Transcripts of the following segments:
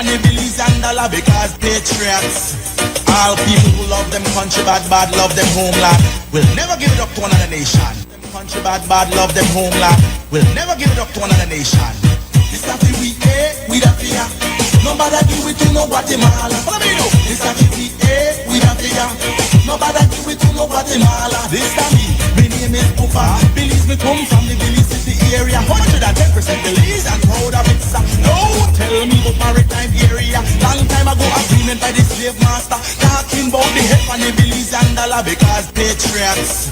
on the Belizean dollar because patriots. All people who love them country bad love them homeland. Will never give it up to another nation. Country bad love them homeland. Will never give it up to another nation. This a we we the fear. Nobody do it to no Guatemala. Follow me now. This a we the fear. Nobody do it to no Guatemala. This a me name is Pupa. Belize me come from the Belize City area. 110% Belize and proud of it. No, tell me about maritime area. Long time ago agreement by the slave master. Talking about the head on the Belizean dollar because patriots.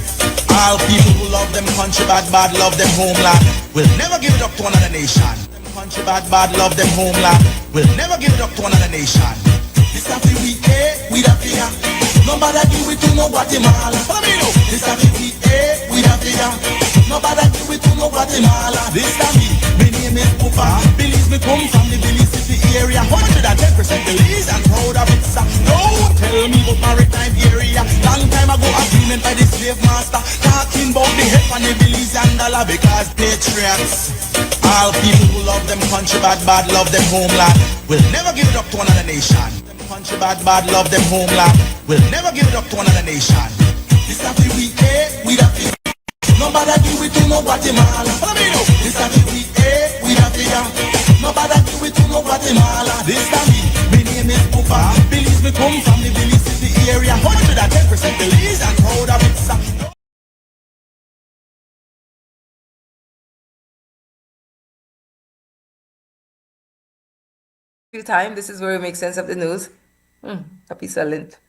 All people who love them country bad love them homeland. Will never give it up to another nation. Country bad love them homeland. Will never give it up to another nation. This a we the fear. Nobody do it to no Guatemala. Follow me now. This a we the fear. Nobody do it to no Guatemala. This a me name is Pupa. Belize me come from the Belize City area. 110% Belize and proud of it. No, tell me about maritime area. Long time ago agreement by the slave master. Talking about the head on the Belizean dollar because patriots. All people who love them country bad love them homeland. Will never give it up to another nation. Country bad love them homeland. Will never give it up to another nation. This a we the fear. Nobody do it to no Guatemala. Follow me now. This a we the fear. Nobody do it to no Guatemala. This a me name is Pupa. Belize me come from the Belize City area. 110% Belize and proud of it. Time. This is where we make sense of the news. Happy silent.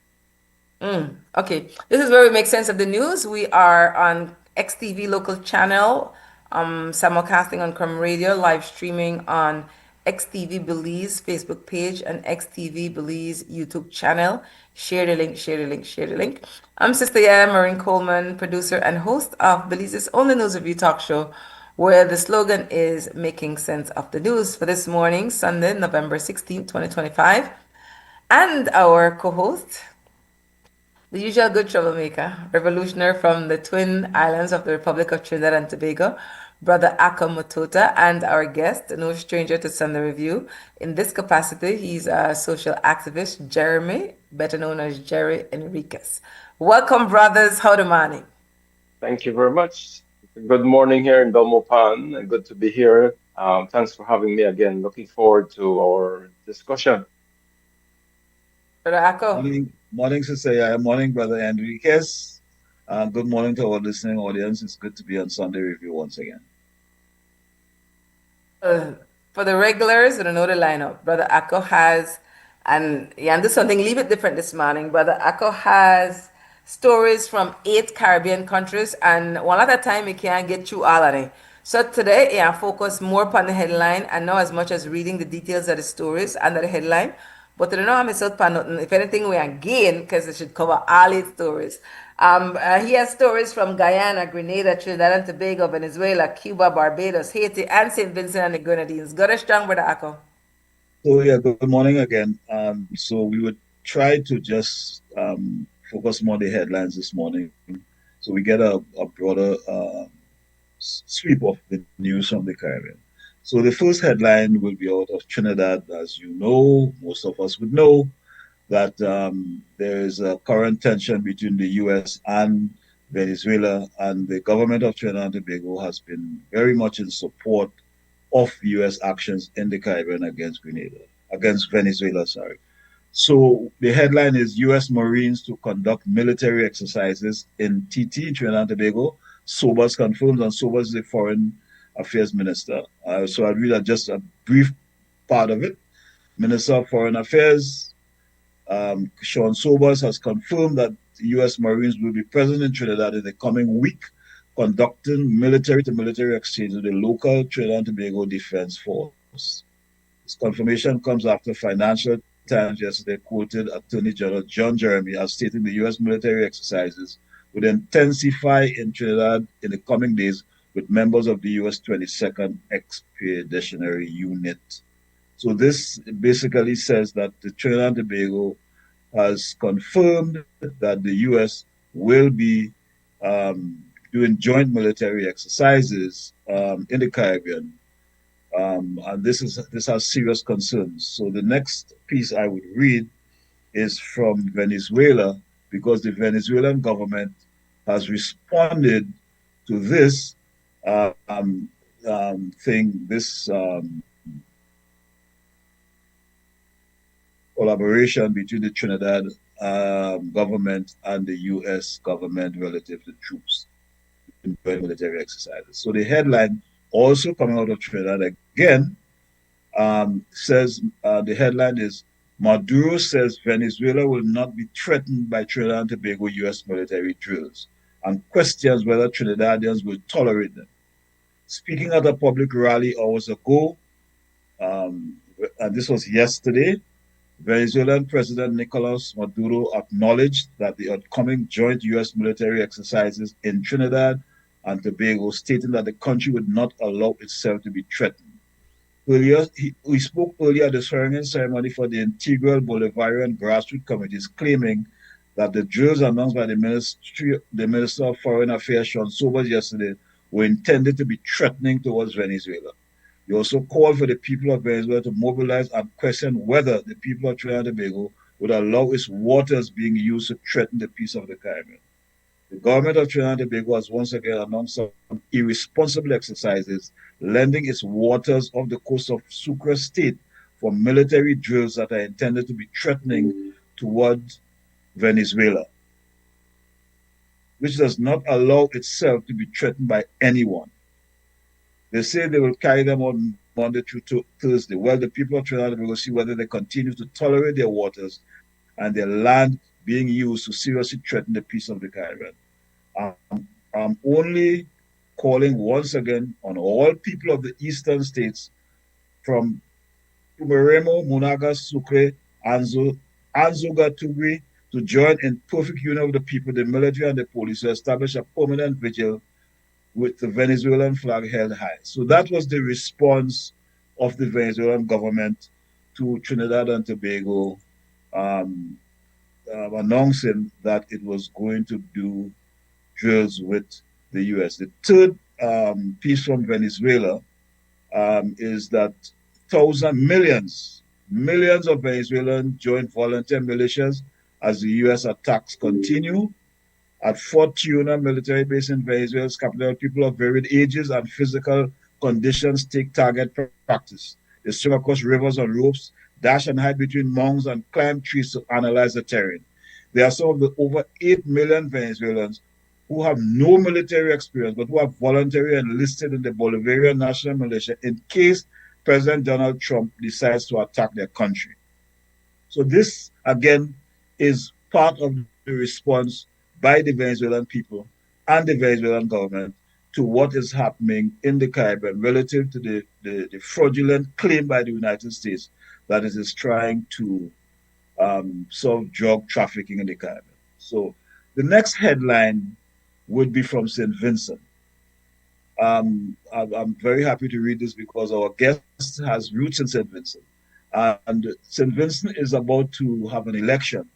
Okay, this is where we make sense of the news. We are on XTV local channel, simulcasting on Crumb Radio, live streaming on XTV Belize Facebook page and XTV Belize YouTube channel. Share the link, share the link, share the link. I'm Sister YaYa, Marin Coleman, producer and host of Belize's only news review talk show, where the slogan is making sense of the news for this morning, Sunday, November 16th, 2025. And our co-host, the usual good troublemaker, revolutionary from the twin islands of the Republic of Trinidad and Tobago, Brother Mutota, and our guest, no stranger to Sunday Review. In this capacity, he's a social activist, Jeremy, better known as Jerry Enriquez. Welcome, brothers. How the morning? Thank you very much. Good morning here in Belmopan. Good to be here. Thanks for having me again. Looking forward to our discussion. Brother Ako. Morning, Sister YaYa. Morning, Brother Enriquez. Good morning to our listening audience. It's good to be on Sunday Review once again. For the regulars, I don't know the lineup. Brother Ako has, and yeah, do something a little bit different this morning. Brother Ako has stories from 8 Caribbean countries, and one at a time, he can't get through all of them. So today, I focus more upon the headline and not as much as reading the details of the stories under the headline. But I don't know how I miss out nothing. If anything, we are gain because it should cover all 8 stories. He has stories from Guyana, Grenada, Trinidad and Tobago, Venezuela, Cuba, Barbados, Haiti, and St. Vincent and the Grenadines. Got a strong, Brother Ako. So yeah, good morning again. So we would try to just focus more on the headlines this morning, so we get a broader sweep of the news from the Caribbean. So the first headline will be out of Trinidad. As you know, most of us would know that there is a current tension between the U.S. and Venezuela, and the government of Trinidad and Tobago has been very much in support of U.S. actions in the Caribbean against Venezuela. So the headline is U.S. Marines to conduct military exercises in TT, Trinidad and Tobago. Sobers confirms, and Sobers is the Foreign Affairs Minister. So I'll read just a brief part of it. Minister of Foreign Affairs, Sean Sobers, has confirmed that U.S. Marines will be present in Trinidad in the coming week, conducting military-to-military exchange with the local Trinidad and Tobago Defense Force. This confirmation comes after Financial Times yesterday quoted Attorney General John Jeremy as stating the U.S. military exercises would intensify in Trinidad in the coming days with members of the U.S. 22nd Expeditionary Unit. So this basically says that the Trinidad and Tobago has confirmed that the U.S. will be doing joint military exercises in the Caribbean And this has serious concerns. So the next piece I would read is from Venezuela, because the Venezuelan government has responded to this thing, this collaboration between the Trinidad government and the U.S. government relative to troops in military exercises. So the headline, also coming out of Trinidad again, says the headline is Maduro says Venezuela will not be threatened by Trinidad and Tobago U.S. military drills, and questions whether Trinidadians will tolerate them. Speaking at a public rally hours ago, and this was yesterday, Venezuelan President Nicolas Maduro acknowledged that the upcoming joint U.S. military exercises in Trinidad and Tobago, stating that the country would not allow itself to be threatened. We spoke earlier at the swearing-in ceremony for the integral Bolivarian grassroots committees, claiming that the drills announced by the Minister of Foreign Affairs, Sean Sobers, yesterday were intended to be threatening towards Venezuela. He also called for the people of Venezuela to mobilize and question whether the people of Trinidad and Tobago would allow its waters being used to threaten the peace of the Caribbean. The government of Trinidad and Tobago has once again announced some irresponsible exercises, lending its waters off the coast of Sucre State for military drills that are intended to be threatening towards Venezuela, which does not allow itself to be threatened by anyone. They say they will carry them on Monday through Thursday. Well, the people of Trinidad and Tobago see whether they continue to tolerate their waters and their land being used to seriously threaten the peace of the Caribbean. I'm only calling once again on all people of the eastern states, from Tumeremo, Munaga, Sucre, Anzoga, Tugri, to join in perfect union with the people, the military and the police, to establish a permanent vigil with the Venezuelan flag held high. So that was the response of the Venezuelan government to Trinidad and Tobago, announcing that it was going to do drills with the U.S. The third piece from Venezuela is that millions of Venezuelans joined volunteer militias as the U.S. attacks continue. At Fort Tiuna military base in Venezuela's capital, people of varied ages and physical conditions take target practice. They swim across rivers on ropes, dash and hide between mounds, and climb trees to analyze the terrain. There are some of the over 8 million Venezuelans who have no military experience, but who are voluntarily enlisted in the Bolivarian National Militia in case President Donald Trump decides to attack their country. So this, again, is part of the response by the Venezuelan people and the Venezuelan government to what is happening in the Caribbean relative to the fraudulent claim by the United States that it is trying to solve drug trafficking in the Caribbean. So the next headline would be from St. Vincent. I'm very happy to read this because our guest has roots in St. Vincent. And St. Vincent is about to have an election.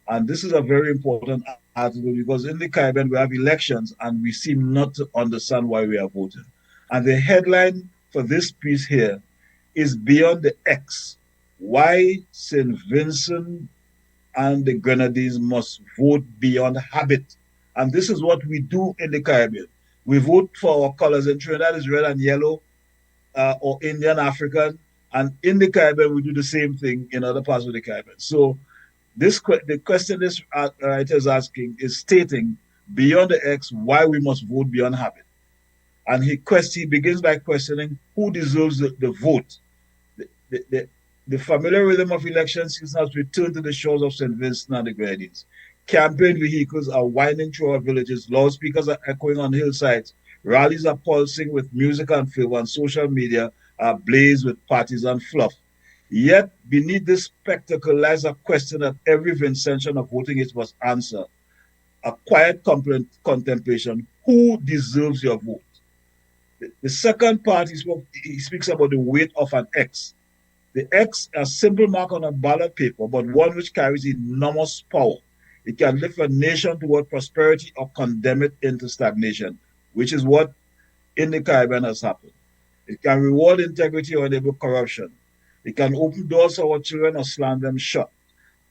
And this is a very important article because in the Caribbean we have elections and we seem not to understand why we are voting. And the headline for this piece here is Beyond the X, why St. Vincent and the Grenadines must vote beyond habit. And this is what we do in the Caribbean. We vote for our colors. In Trinidad is red and yellow, or Indian, African. And in the Caribbean, we do the same thing in other parts of the Caribbean. So the question this writer is asking is stating beyond the X why we must vote beyond habit. And he begins by questioning who deserves the vote. The familiar rhythm of election season has returned to the shores of St. Vincent and the Grenadines. Campaign vehicles are winding through our villages, loudspeakers are echoing on hillsides, rallies are pulsing with music and film, and social media are ablaze with partisan fluff. Yet, beneath this spectacle lies a question that every Vincentian of voting age must answer. A quiet contemplation: who deserves your vote? The second part, he speaks about the weight of an X. The X, a simple mark on a ballot paper, but one which carries enormous power. It can lift a nation toward prosperity or condemn it into stagnation, which is what in the Caribbean has happened. It can reward integrity or enable corruption. It can open doors for our children or slam them shut.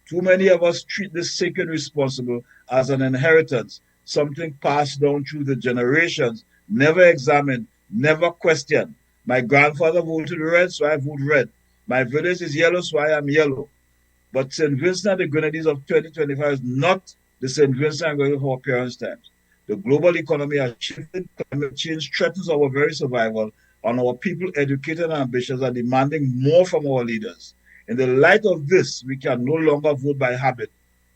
Too many of us treat this sacred responsibility as an inheritance, something passed down through the generations, never examined, never questioned. My grandfather voted red, so I vote red. My village is yellow, so I am yellow. But St. Vincent and the Grenadines of 2025 is not the St. Vincent and Grenadines of our parents' times. The global economy has shifted, climate change threatens our very survival, and our people, educated and ambitious, are demanding more from our leaders. In the light of this, we can no longer vote by habit.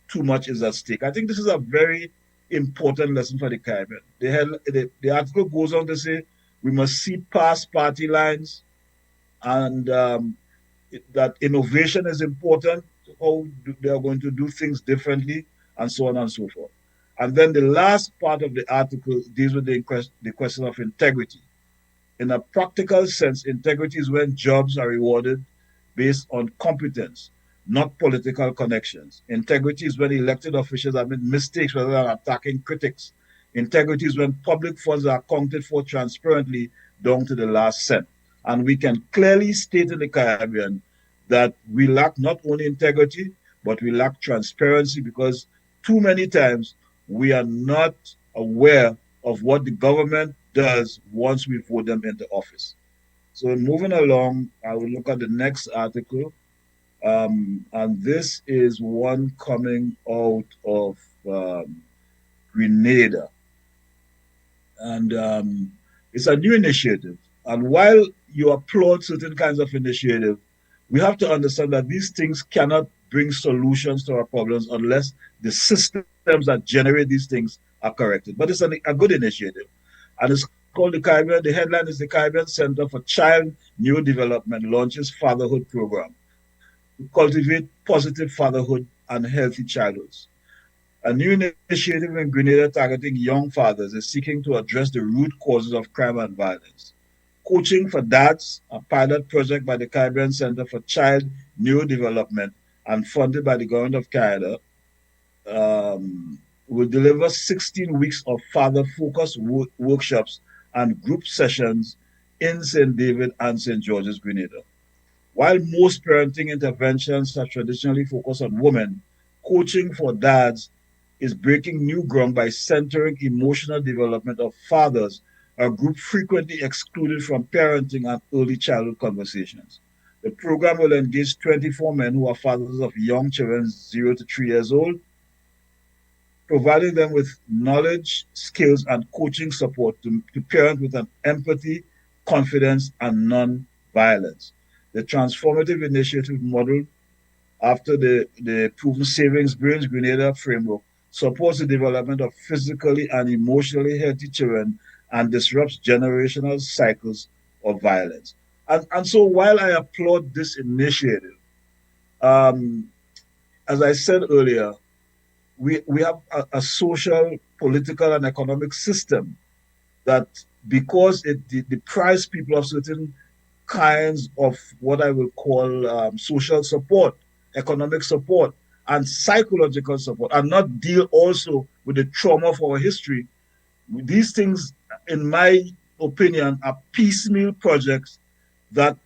Too much is at stake. I think this is a very important lesson for the Caribbean. The article goes on to say we must see past party lines and that innovation is important, how they are going to do things differently, and so on and so forth. And then the last part of the article deals with the question of integrity. In a practical sense, integrity is when jobs are rewarded based on competence, not political connections. Integrity is when elected officials have made mistakes rather than attacking critics. Integrity is when public funds are accounted for transparently down to the last cent. And we can clearly state in the Caribbean that we lack not only integrity, but we lack transparency because too many times we are not aware of what the government does once we vote them into office. So moving along, I will look at the next article. And this is one coming out of Grenada. And it's a new initiative. And while you applaud certain kinds of initiative, we have to understand that these things cannot bring solutions to our problems unless the systems that generate these things are corrected. But it's a good initiative. And it's called the headline is the Caribbean Center for Child Neurodevelopment launches fatherhood program to cultivate positive fatherhood and healthy childhoods. A new initiative in Grenada targeting young fathers is seeking to address the root causes of crime and violence. Coaching for Dads, a pilot project by the Caribbean Center for Child Neurodevelopment and funded by the government of Canada, will deliver 16 weeks of father-focused workshops and group sessions in St. David and St. George's, Grenada. While most parenting interventions are traditionally focused on women, Coaching for Dads is breaking new ground by centering emotional development of fathers, a group frequently excluded from parenting and early childhood conversations. The program will engage 24 men who are fathers of young children 0 to 3 years old, providing them with knowledge, skills, and coaching support to parent with an empathy, confidence, and non-violence. The transformative initiative modeled after the proven savings brains Grenada framework supports the development of physically and emotionally healthy children and disrupts generational cycles of violence. And so while I applaud this initiative, as I said earlier, we have a social, political, and economic system that because it deprives people of certain kinds of what I will call social support, economic support, and psychological support, and not deal also with the trauma of our history. These things, in my opinion, are piecemeal projects that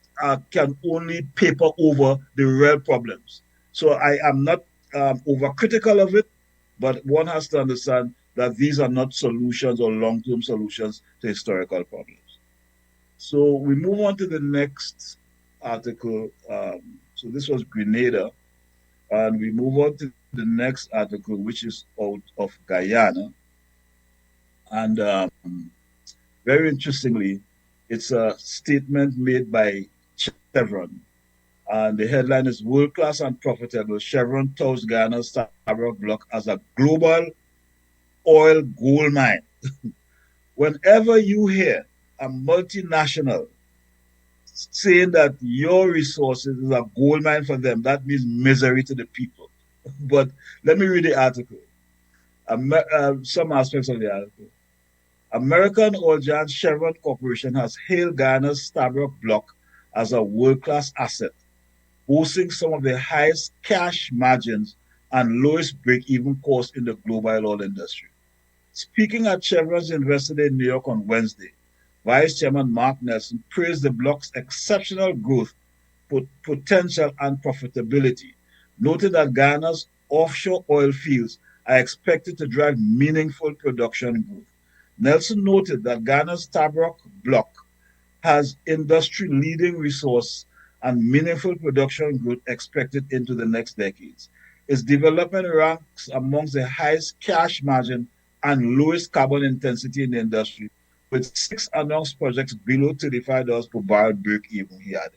can only paper over the real problems. So I am not overcritical of it, but one has to understand that these are not solutions or long-term solutions to historical problems. So we move on to the next article. So this was Grenada, and we move on to the next article, which is out of Guyana. And very interestingly, it's a statement made by Chevron. And the headline is World Class and Profitable. Chevron touts Guyana's Stabroek Block as a global oil gold mine. Whenever you hear a multinational saying that your resources is a gold mine for them, that means misery to the people. But let me read the article. Some aspects of the article. American oil giant Chevron Corporation has hailed Guyana's Stabroek Block as a world-class asset, boasting some of the highest cash margins and lowest break-even costs in the global oil industry. Speaking at Chevron's Investor Day in New York on Wednesday, Vice Chairman Mark Nelson praised the block's exceptional growth potential and profitability, noting that Ghana's offshore oil fields are expected to drive meaningful production growth. Nelson noted that Ghana's Stabroek block has industry-leading resource and meaningful production growth expected into the next decades. Its development ranks amongst the highest cash margin and lowest carbon intensity in the industry, with 6 announced projects below $35 per barrel break-even, he added.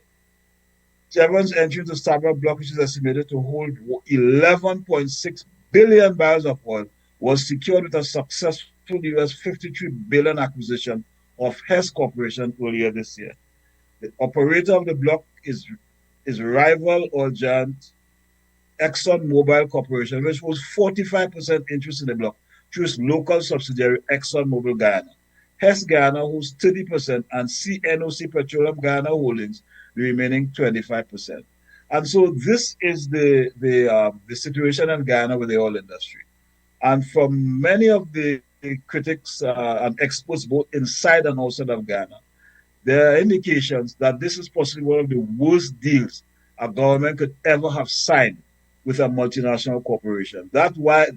Chevron's entry into Stabroek block, which is estimated to hold 11.6 billion barrels of oil, was secured with a successful US $53 billion acquisition of Hess Corporation earlier this year. The operator of the block is rival oil giant ExxonMobil Corporation, which holds 45% interest in the block through its local subsidiary ExxonMobil Guyana. Hess Guyana holds 30% and CNOC Petroleum Guyana Holdings the remaining 25%. And so this is the situation in Guyana with the oil industry. And from many of the critics and experts, both inside and outside of Ghana, there are indications that this is possibly one of the worst deals a government could ever have signed with a multinational corporation. That's why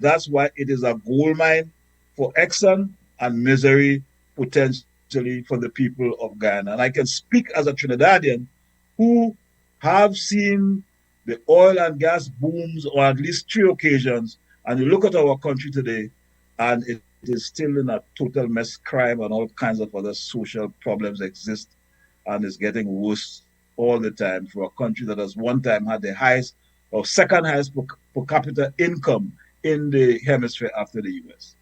it is a gold mine for Exxon and misery potentially for the people of Ghana. And I can speak as a Trinidadian who have seen the oil and gas booms on at least 3 occasions, and you look at our country today, and it is still in a total mess. Crime and all kinds of other social problems exist, and it's getting worse all the time for a country that has one time had the highest or second highest per capita income in the hemisphere after the US.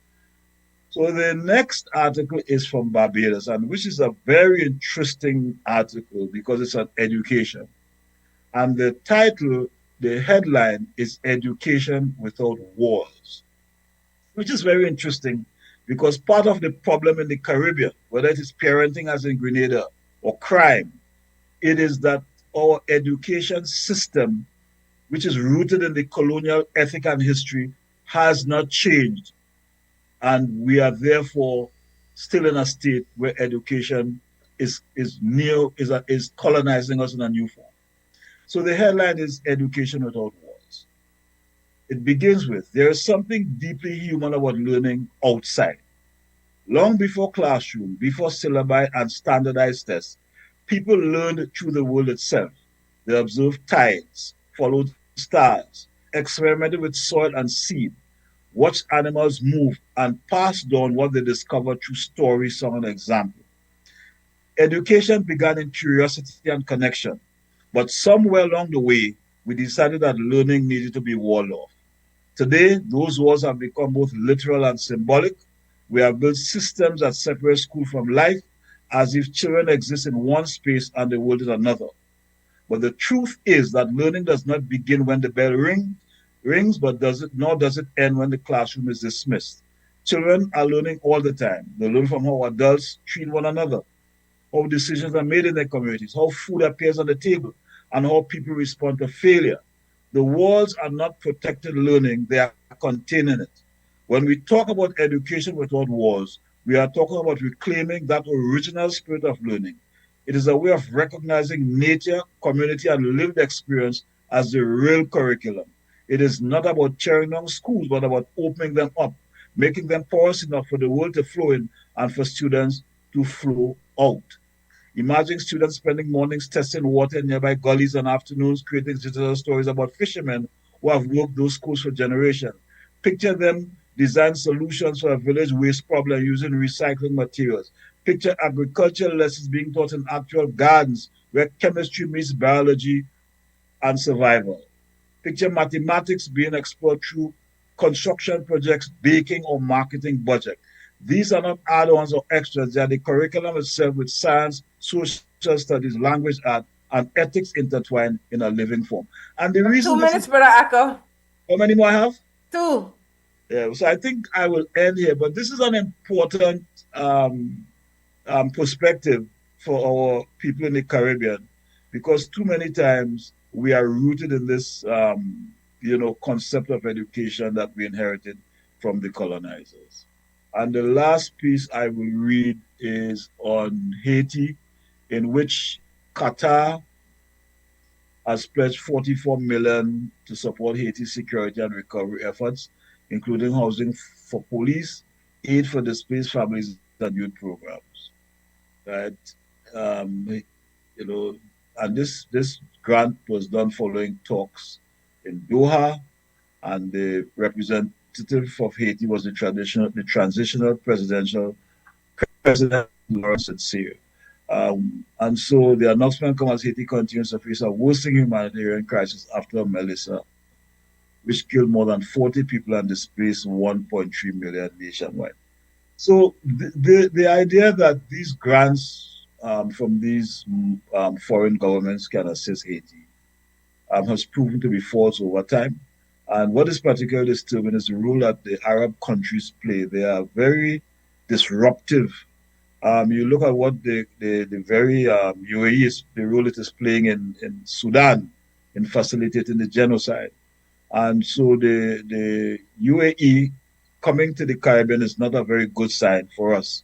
So the next article is from Barbados, and which is a very interesting article because it's on education. And the title, the headline is Education Without Walls, which is very interesting because part of the problem in the Caribbean, whether it is parenting as in Grenada or crime, it is that our education system, which is rooted in the colonial ethic and history, has not changed. And we are therefore still in a state where education is colonizing us in a new form. So the headline is Education Without Walls. It begins with, there is something deeply human about learning outside. Long before classroom, before syllabi and standardized tests, people learned through the world itself. They observed tides, followed stars, experimented with soil and seed, watched animals move, and passed on what they discovered through story, song, and example. Education began in curiosity and connection, but somewhere along the way, we decided that learning needed to be walled off. Today, those walls have become both literal and symbolic. We have built systems that separate school from life, as if children exist in one space and the world in another. But the truth is that learning does not begin when the bell rings, but nor does it end when the classroom is dismissed. Children are learning all the time. They learn from how adults treat one another, how decisions are made in their communities, how food appears on the table, and how people respond to failure. The walls are not protected learning, they are containing it. When we talk about education without walls, we are talking about reclaiming that original spirit of learning. It is a way of recognizing nature, community, and lived experience as the real curriculum. It is not about tearing down schools, but about opening them up, making them porous enough for the world to flow in and for students to flow out. Imagine students spending mornings testing water in nearby gullies and afternoons creating digital stories about fishermen who have worked those schools for generations. Picture them design solutions for a village waste problem using recycling materials. Picture agricultural lessons being taught in actual gardens where chemistry meets biology and survival. Picture mathematics being explored through construction projects, baking, or marketing budget. These are not add-ons or extras. They are the curriculum itself with science, social studies, language, art, and ethics intertwined in a living form. And the reason 2 minutes, Brother Akko. how many more I have? 2. Yeah, so I think I will end here, but this is an important perspective for our people in the Caribbean, because too many times we are rooted in this, concept of education that we inherited from the colonizers. And the last piece I will read is on Haiti, in which Qatar has pledged 44 million to support Haiti's security and recovery efforts, including housing for police, aid for displaced families, and youth programs. Right? Um, you know, and this grant was done following talks in Doha, and the representative of Haiti was the transitional president Laurent Sincere. And so the announcement comes as Haiti continues to face a worsening humanitarian crisis after Melissa, which killed more than 40 people and displaced 1.3 million nationwide. So the idea that these grants from these foreign governments can assist Haiti has proven to be false over time. And what is particularly disturbing is the role that the Arab countries play. They are very disruptive. You look at what the very UAE is, the role it is playing in Sudan in facilitating the genocide. And so the UAE coming to the Caribbean is not a very good sign for us.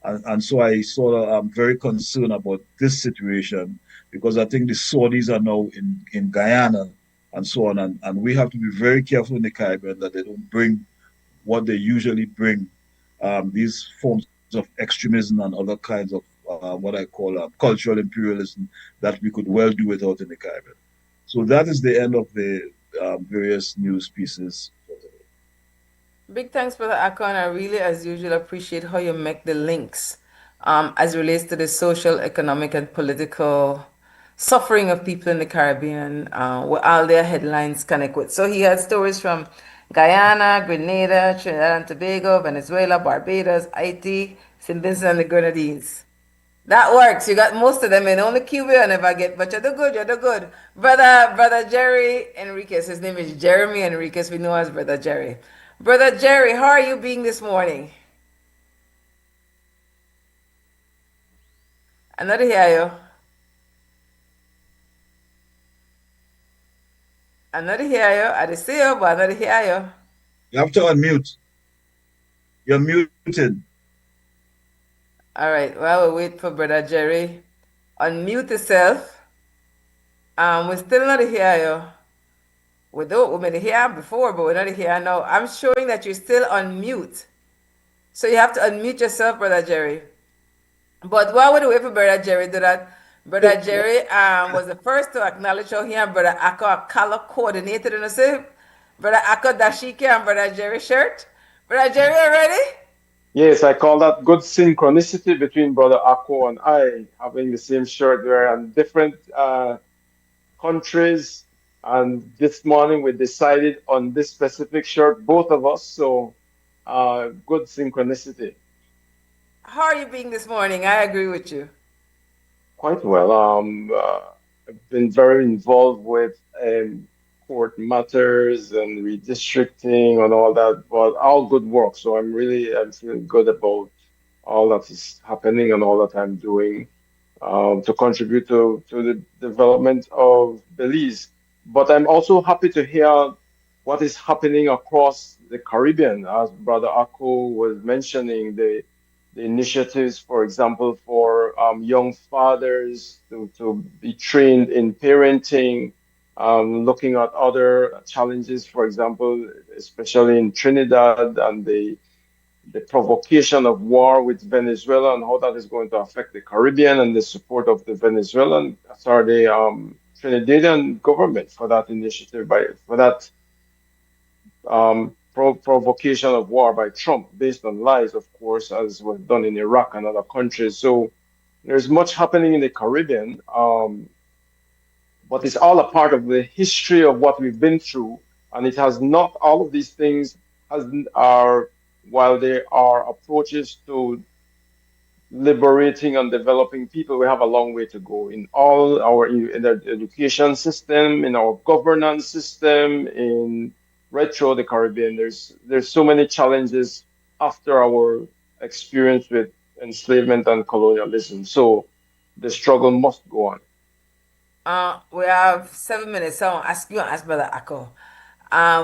And so I sort of am very concerned about this situation because I think the Saudis are now in Guyana and so on. And we have to be very careful in the Caribbean that they don't bring what they usually bring, these forms of extremism and other kinds of what I call cultural imperialism that we could well do without in the Caribbean. So that is the end of the various news pieces for today. Big thanks, Brother Akon. I really, as usual, appreciate how you make the links as it relates to the social, economic, and political suffering of people in the Caribbean, where all their headlines connect with. So he had stories from Guyana, Grenada, Trinidad and Tobago, Venezuela, Barbados, Haiti, St. Vincent and the Grenadines. That works. You got most of them in. Only Cuba I never get, but you're the good. You're the good. Brother Jerry Enriquez. His name is Jeremy Enriquez. We know as Brother Jerry. Brother Jerry, how are you being this morning? I not hear you. I not hear you. I see you, but I not hear you. You have to unmute. You're muted. All right. Well, we'll wait for Brother Jerry. Unmute yourself. We still not hear you. We made hear before, but we're not here now. I'm showing that you're still on mute. So you have to unmute yourself, Brother Jerry. But while we wait for Brother Jerry do that, Brother Jerry was the first to acknowledge how he and Brother Akko are color coordinated in the same. Brother Akko dashiki and Brother Jerry shirt. Brother Jerry, are you ready? Yes, I call that good synchronicity between Brother Akko and I having the same shirt. We're in different countries, and this morning we decided on this specific shirt, both of us. So, good synchronicity. How are you being this morning? I agree with you. Quite well. I've been very involved with court matters and redistricting and all that, but all good work. So I'm feeling good about all that is happening and all that I'm doing to contribute to the development of Belize. But I'm also happy to hear what is happening across the Caribbean, as Brother Akko was mentioning, the initiatives, for example, for young fathers to be trained in parenting, looking at other challenges, for example, especially in Trinidad and the provocation of war with Venezuela and how that is going to affect the Caribbean and the support of the Venezuelan, sorry, the Trinidadian government for that initiative, for that provocation of war by Trump based on lies, of course, as was done in Iraq and other countries. So there's much happening in the Caribbean, but it's all a part of the history of what we've been through. And it has not, all of these things has, are, while there are approaches to liberating and developing people, we have a long way to go in all our in the education system, in our governance system, in right through the Caribbean. There's so many challenges after our experience with enslavement and colonialism. So the struggle must go on. We have 7 minutes, so I'll ask you and ask Brother Akko.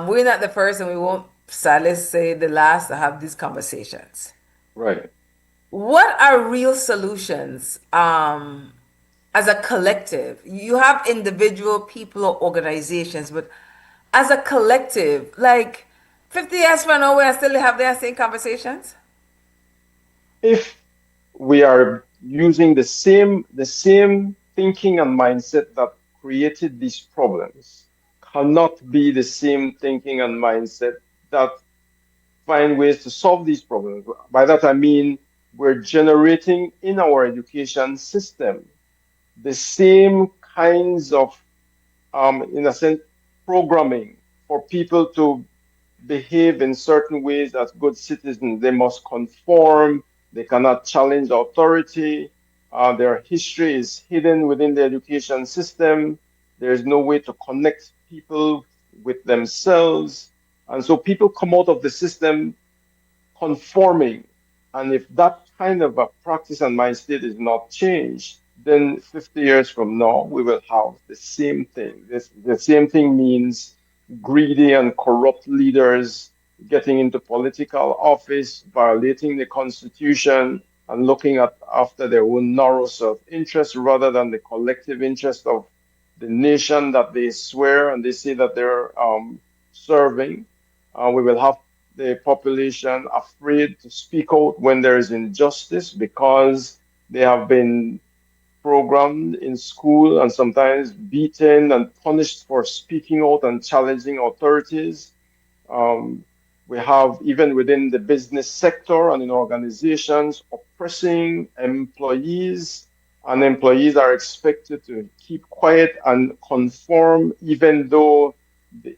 We're not the first and we won't sadly say the last to have these conversations. Right. what are real solutions as a collective? You have individual people or organizations, but as a collective, like 50 years from now, we still have their same conversations? If we are using the same thinking and mindset that created these problems, cannot be the same thinking and mindset that find ways to solve these problems. By that I mean we're generating in our education system the same kinds of, in a sense, programming for people to behave in certain ways as good citizens. They must conform, they cannot challenge authority, their history is hidden within the education system, there's no way to connect people with themselves. And so people come out of the system conforming. And if that kind of a practice and mind state is not changed, then 50 years from now, we will have the same thing. The same thing means greedy and corrupt leaders getting into political office, violating the Constitution, and looking at after their own narrow self-interest rather than the collective interest of the nation that they swear and they say that they're serving. We will have the population afraid to speak out when there is injustice because they have been programmed in school and sometimes beaten and punished for speaking out and challenging authorities. Um, we have, even within the business sector and in organizations, oppressing employees, and employees are expected to keep quiet and conform, even though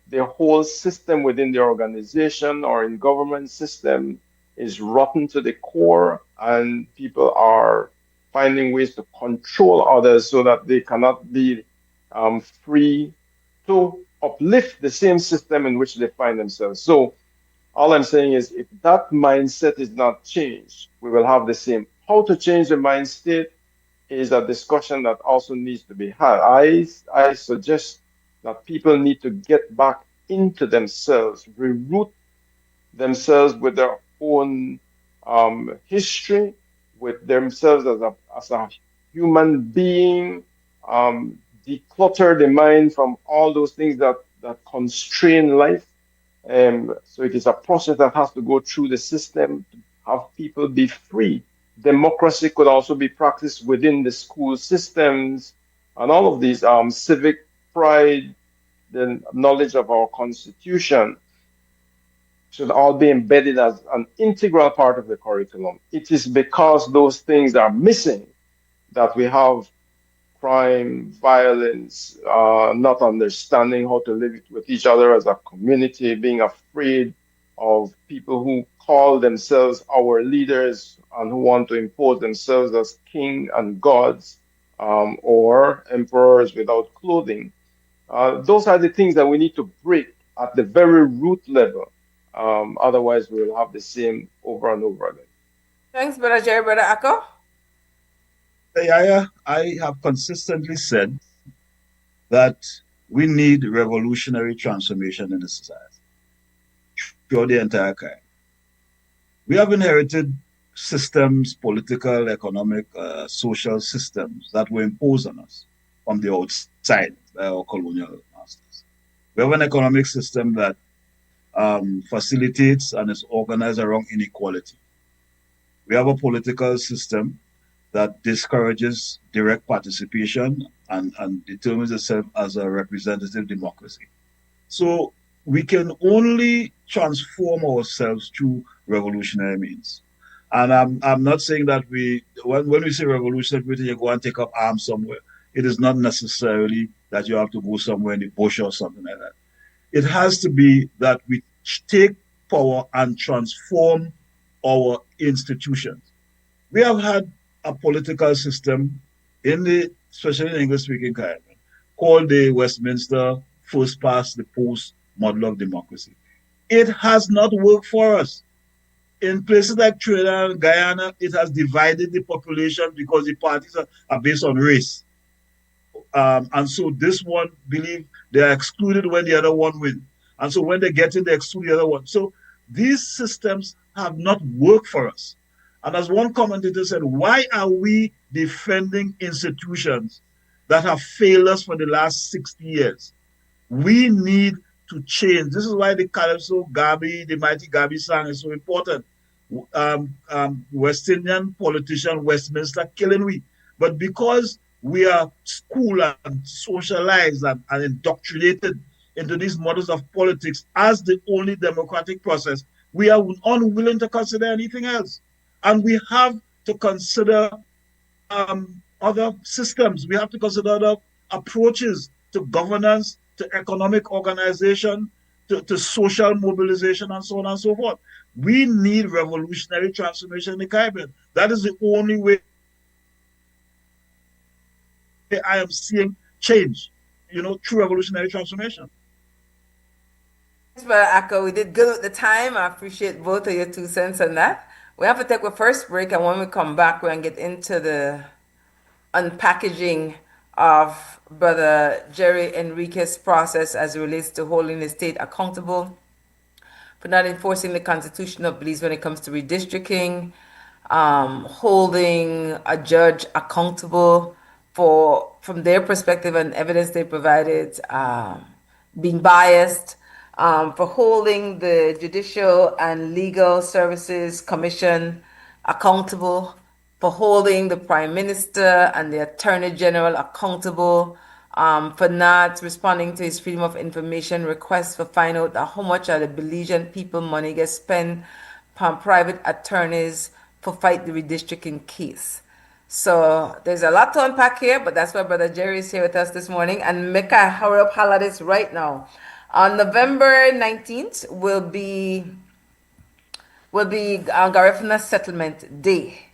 the whole system within the organization or in government system is rotten to the core, and people are finding ways to control others so that they cannot be free to uplift the same system in which they find themselves. So all I'm saying is if that mindset is not changed, we will have the same. How to change the mind state is a discussion that also needs to be had. I suggest that people need to get back into themselves, reroot themselves with their own history, with themselves as a human being, declutter the mind from all those things that constrain life. So it is a process that has to go through the system to have people be free. Democracy could also be practiced within the school systems and all of these civic pride, the knowledge of our constitution should all be embedded as an integral part of the curriculum. It is because those things are missing that we have crime, violence, not understanding how to live with each other as a community, being afraid of people who call themselves our leaders and who want to impose themselves as king and gods, or emperors without clothing. Those are the things that we need to break at the very root level. Otherwise, we will have the same over and over again. Thanks, Brother Jerry. Brother Akko? YaYa, I have consistently said that we need revolutionary transformation in the society throughout the entire kind. We have inherited systems, political, economic, social systems that were imposed on us from the outside by our colonial masters. We have an economic system that facilitates and is organized around inequality. We have a political system that discourages direct participation and determines itself as a representative democracy. So we can only transform ourselves through revolutionary means. And I'm not saying that when we say revolutionary, you go and take up arms somewhere. It is not necessarily that you have to go somewhere in the bush or something like that. It has to be that we take power and transform our institutions. We have had a political system especially in the English-speaking Caribbean, called the Westminster first past the post model of democracy. It has not worked for us. In places like Trinidad and Guyana, it has divided the population because the parties are based on race. And so this one believe they are excluded when the other one wins. And so when they get in, they exclude the other one. So these systems have not worked for us. And as one commentator said, why are we defending institutions that have failed us for the last 60 years? We need to change. This is why the Calypso Gabi, the Mighty Gabi song is so important. West Indian politician Westminster killing we. But because we are schooled and socialized and indoctrinated into these models of politics as the only democratic process, we are unwilling to consider anything else. And we have to consider other systems. We have to consider other approaches to governance, to economic organization, to social mobilization, and so on and so forth. We need revolutionary transformation in the Caribbean. That is the only way I am seeing change, through revolutionary transformation. Thanks, Brother Akko. We did good with the time. I appreciate both of your 2 cents on that. We have to take a first break, and when we come back, we're going to get into the unpackaging of Brother Jerry Enriquez's process as it relates to holding the state accountable for not enforcing the Constitution of Belize when it comes to redistricting, holding a judge accountable for, from their perspective and evidence they provided, being biased, for holding the Judicial and Legal Services Commission accountable, for holding the Prime Minister and the Attorney General accountable, for not responding to his Freedom of Information request for find out how much of the Belizean people money gets spent on private attorneys for fight the redistricting case. So there's a lot to unpack here, but that's why Brother Jerry is here with us this morning. And make I hurry up holla this right now. On November 19th will be Garifuna Settlement Day.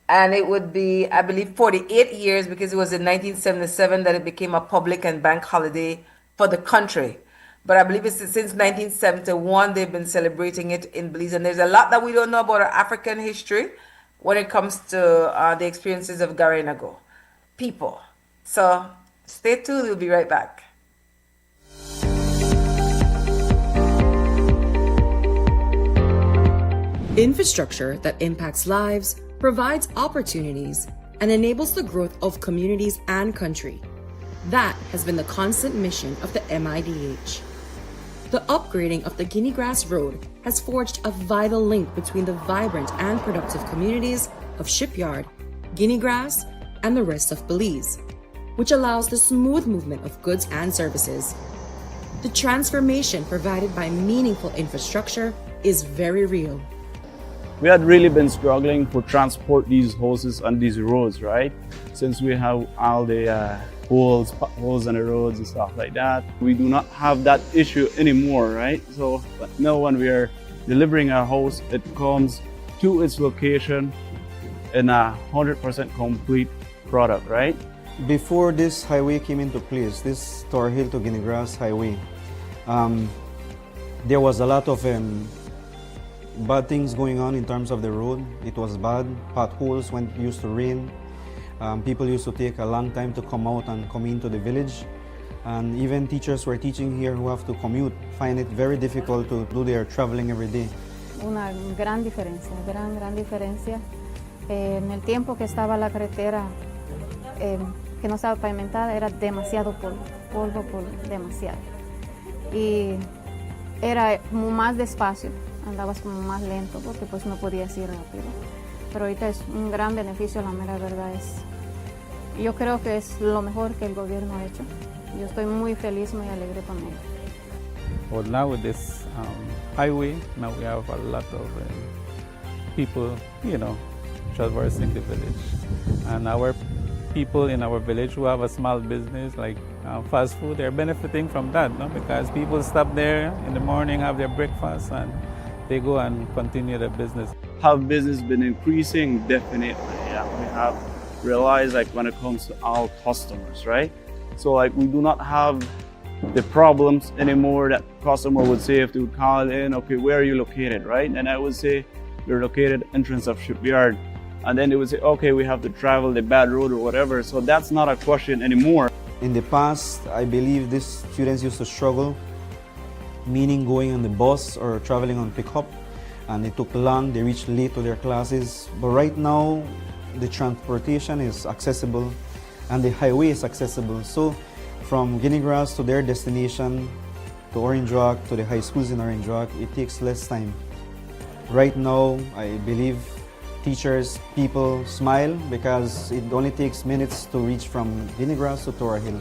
And it would be, I believe, 48 years, because it was in 1977 that it became a public and bank holiday for the country. But I believe it's since 1971 they've been celebrating it in Belize. And there's a lot that we don't know about our African history when it comes to the experiences of Garinago people. So stay tuned, we'll be right back. Infrastructure that impacts lives, provides opportunities, and enables the growth of communities and country. That has been the constant mission of the MIDH. The upgrading of the Guinea Grass Road has forged a vital link between the vibrant and productive communities of Shipyard, Guinea Grass, and the rest of Belize, which allows the smooth movement of goods and services. The transformation provided by meaningful infrastructure is very real. We had really been struggling to transport these hoses on these roads, right? Since we have all the holes in the roads and stuff like that. We do not have that issue anymore, right? So but now when we are delivering a hose, it comes to its location in a 100% complete product, right? Before this highway came into place, this Tor Hill to Guinea Grass highway, there was a lot of bad things going on in terms of the road. It was bad. Potholes when it used to rain. People used to take a long time to come out and come into the village. And even teachers who are teaching here who have to commute find it very difficult to do their traveling every day. Una gran diferencia, gran diferencia. En el tiempo que estaba la carretera, que no estaba pavimentada, era demasiado polvo demasiado. Y era como más despacio. Andabas como más lento porque pues no podías ir rápido. Pero ahorita es un gran beneficio, la mera verdad es. Yo creo que es lo mejor que el gobierno ha hecho. Yo estoy muy feliz, muy alegre con ello. Well, now with this highway, now we have a lot of people, traversing the village. And our people in our village who have a small business like fast food, they're benefiting from that, no? Because people stop there in the morning, have their breakfast, and they go and continue their business. Have business been increasing? Definitely. Yeah, we have realized when it comes to our customers, right? So we do not have the problems anymore that customer would say if they would call in, okay, where are you located, right? And I would say, we're located entrance of Shipyard. And then they would say, okay, we have to travel the bad road or whatever. So that's not a question anymore. In the past, I believe these students used to struggle, meaning going on the bus or traveling on pickup. and it took long, they reached late to their classes. But right now, the transportation is accessible and the highway is accessible. So from Guinea Grass to their destination, to Orange Rock, to the high schools in Orange Rock, it takes less time. Right now, I believe teachers, people smile because it only takes minutes to reach from Guinea Grass to Tora Hill.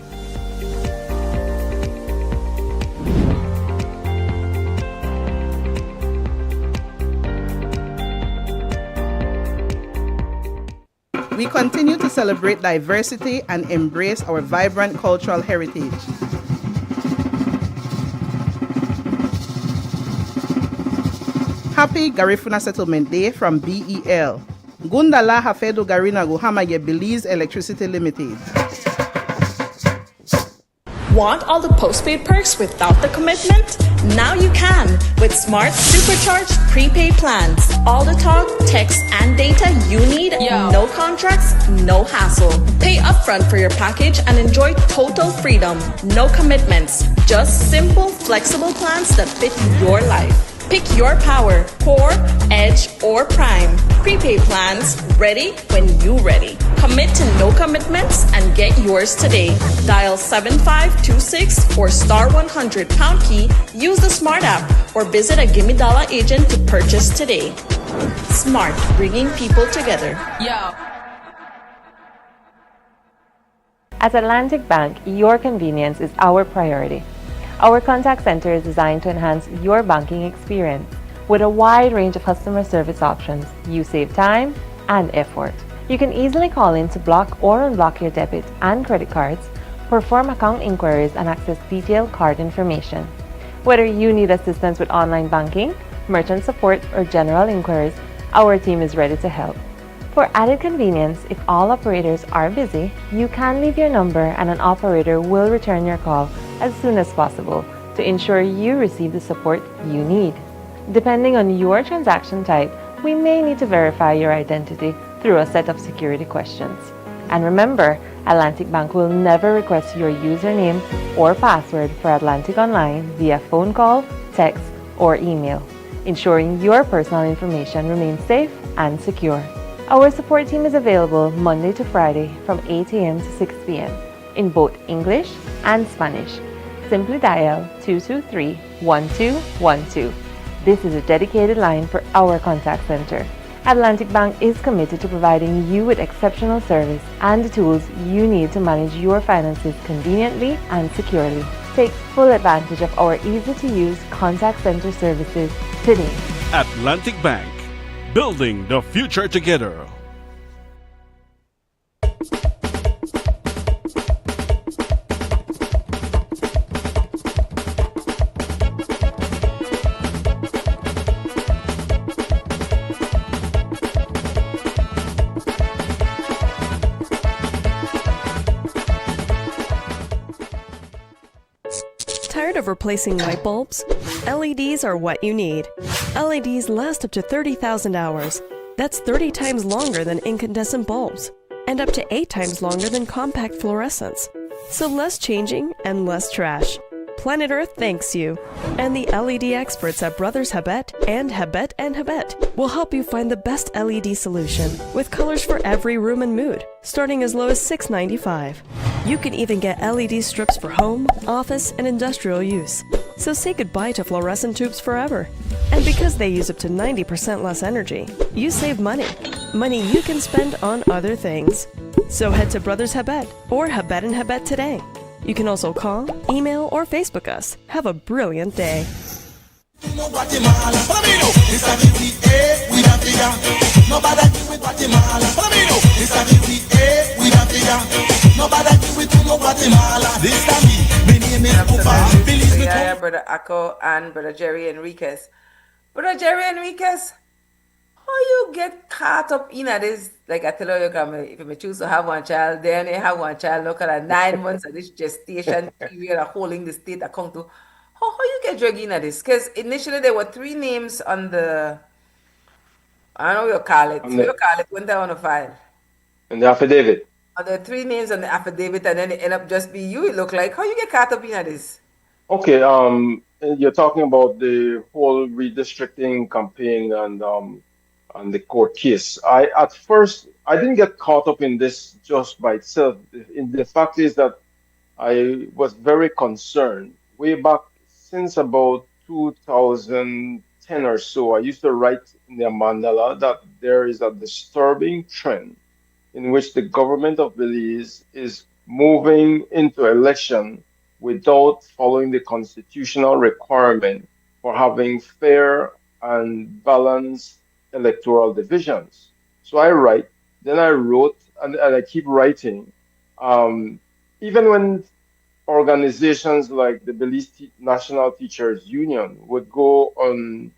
We continue to celebrate diversity and embrace our vibrant cultural heritage. Happy Garifuna Settlement Day from BEL. Gundala Hafedo Garina Guhamaye Belize Electricity Limited. Want all the postpaid perks without the commitment? Now you can with smart supercharged prepaid plans. All the talk, text, and data you need. No contracts, no hassle. Pay upfront for your package and enjoy total freedom. No commitments. Just simple, flexible plans that fit your life. Pick your power, Core, Edge, or Prime. Prepaid plans, ready when you ready. Commit to no commitments and get yours today. Dial 7526 or *100 pound key, use the Smart app, or visit a Gimme Dollar agent to purchase today. Smart, bringing people together. At Atlantic Bank, your convenience is our priority. Our contact center is designed to enhance your banking experience. With a wide range of customer service options, you save time and effort. You can easily call in to block or unblock your debit and credit cards, perform account inquiries, and access detailed card information. Whether you need assistance with online banking, merchant support, or general inquiries, our team is ready to help. For added convenience, if all operators are busy, you can leave your number and an operator will return your call as soon as possible to ensure you receive the support you need. Depending on your transaction type, we may need to verify your identity through a set of security questions. And remember, Atlantic Bank will never request your username or password for Atlantic Online via phone call, text, or email, ensuring your personal information remains safe and secure. Our support team is available Monday to Friday from 8 a.m. to 6 p.m. in both English and Spanish. Simply dial 223-1212. This is a dedicated line for our contact center. Atlantic Bank is committed to providing you with exceptional service and the tools you need to manage your finances conveniently and securely. Take full advantage of our easy-to-use contact center services today. Atlantic Bank, building the future together. Tired of replacing light bulbs? LEDs are what you need. LEDs last up to 30,000 hours. That's 30 times longer than incandescent bulbs, and up to 8 times longer than compact fluorescents. So less changing and less trash. Planet Earth thanks you. And the LED experts at Brothers Habet and Habet will help you find the best LED solution with colors for every room and mood, starting as low as $6.95. You can even get LED strips for home, office, and industrial use. So say goodbye to fluorescent tubes forever. And because they use up to 90% less energy, you save money. Money you can spend on other things. So head to Brothers Habet or Habet today. You can also call, email, or Facebook us. Have a brilliant day. Yeah, Brother Akko and Brother Jerry Enriquez. Brother Jerry Enriquez, how you get caught up in this? Like I tell you, if you choose to have one child, then you have one child, look at 9 months of this gestation period of holding the state account to. How you get dragged in this? Because initially there were 3 names on the, I don't know what you call it. When they on the file. On the affidavit. There are 3 names on the affidavit, and then it end up just be you. It look like how you get caught up in this. Okay. you're talking about the whole redistricting campaign and the court case. I at first I didn't get caught up in this just by itself. The fact is that I was very concerned way back since about 2010 or so. I used to write in the Mandala that there is a disturbing trend in which the government of Belize is moving into election without following the constitutional requirement for having fair and balanced electoral divisions. So I write, then I wrote, and I keep writing. Um, Even when organizations like the National Teachers Union would go on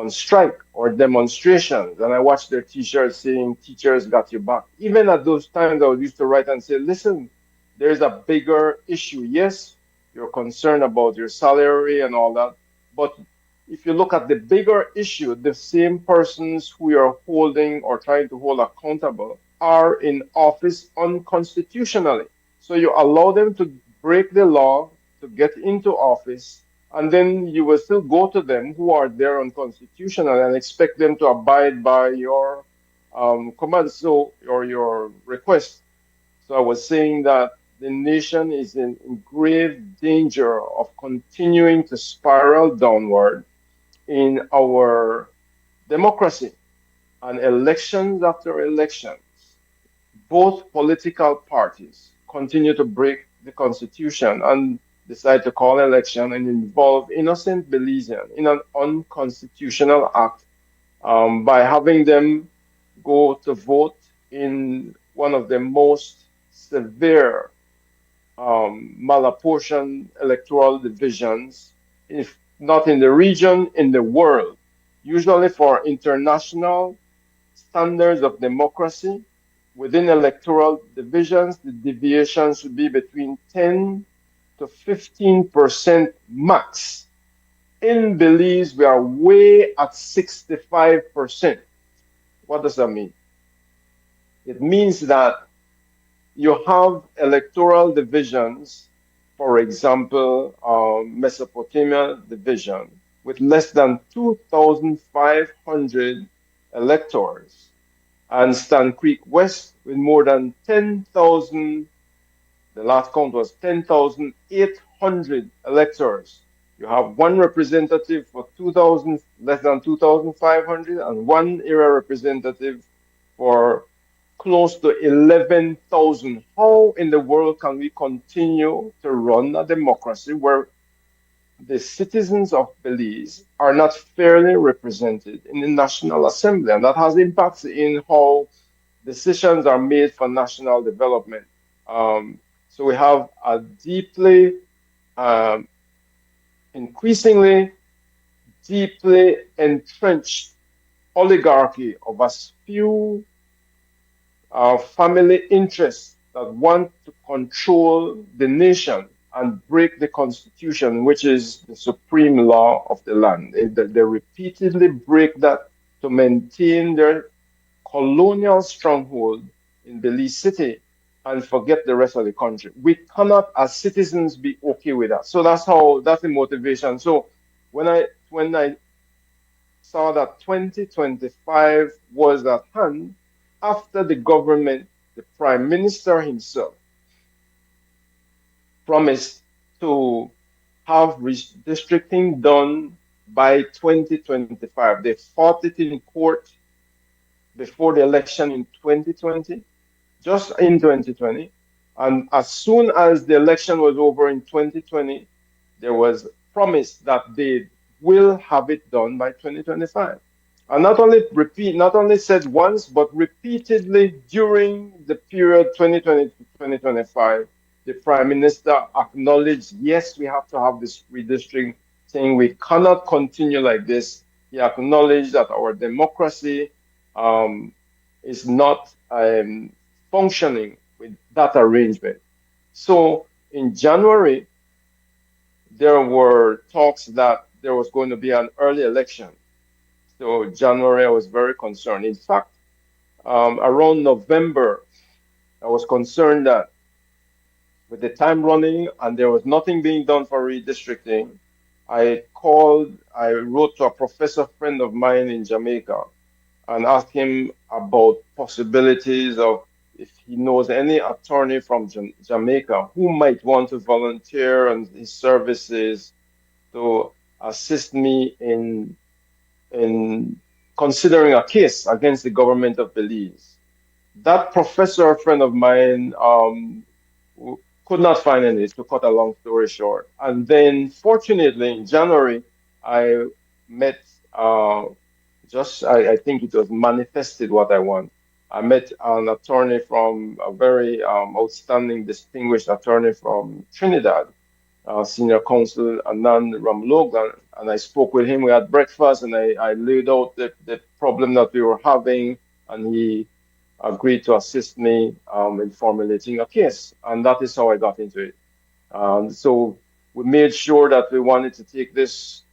strike or demonstrations, and I watched their t-shirts saying "Teachers got your back." Even at those times, I would used to write and say, "Listen, there's a bigger issue. Yes, you're concerned about your salary and all that, but if you look at the bigger issue, the same persons who you're holding or trying to hold accountable are in office unconstitutionally. So you allow them to break the law to get into office, and then you will still go to them who are there unconstitutional and expect them to abide by your commands, so or your request." So I was saying that the nation is in grave danger of continuing to spiral downward in our democracy, and elections after elections, both political parties continue to break the constitution and decide to call an election and involve innocent Belizean in an unconstitutional act by having them go to vote in one of the most severe malapportioned electoral divisions, if not in the region, in the world. Usually for international standards of democracy, within electoral divisions, the deviation should be between 10 to 15% max. In Belize, we are way at 65%. What does that mean? It means that you have electoral divisions, for example, Mesopotamia division, with less than 2,500 electors, and Stan Creek West with more than 10,000, the last count was 10,800 electors. You have one representative for 2,000, less than 2,500, and one area representative for close to 11,000. How in the world can we continue to run a democracy where the citizens of Belize are not fairly represented in the National Assembly? And that has impacts in how decisions are made for national development. So we have a deeply, increasingly deeply entrenched oligarchy of a few family interests that want to control the nation and break the constitution, which is the supreme law of the land. They repeatedly break that to maintain their colonial stronghold in Belize City and forget the rest of the country. We cannot, as citizens, be okay with that. So that's the motivation. So when I saw that 2025 was at hand, after the government, the Prime Minister himself promised to have redistricting done by 2025. They fought it in court before the election in 2020, just in 2020. And as soon as the election was over in 2020, there was promise that they will have it done by 2025. And not only said once, but repeatedly during the period 2020 to 2025, the Prime Minister acknowledged, yes, we have to have this redistricting thing. We cannot continue like this. He acknowledged that our democracy is not functioning with that arrangement. So in January, there were talks that there was going to be an early election. So January, I was very concerned. In fact, around November, I was concerned that with the time running and there was nothing being done for redistricting, I wrote to a professor friend of mine in Jamaica and asked him about possibilities of if he knows any attorney from Jamaica who might want to volunteer and his services to assist me in considering a case against the government of Belize. That professor friend of mine could not find any, to cut a long story short. And then, fortunately, in January, I met, I think it was manifested what I want. I met an attorney from a very outstanding, distinguished attorney from Trinidad, senior counsel Anand Ramlogan, and I spoke with him. We had breakfast, and I laid out the problem that we were having, and he agreed to assist me in formulating a case, and that is how I got into it. So we made sure that we wanted to take this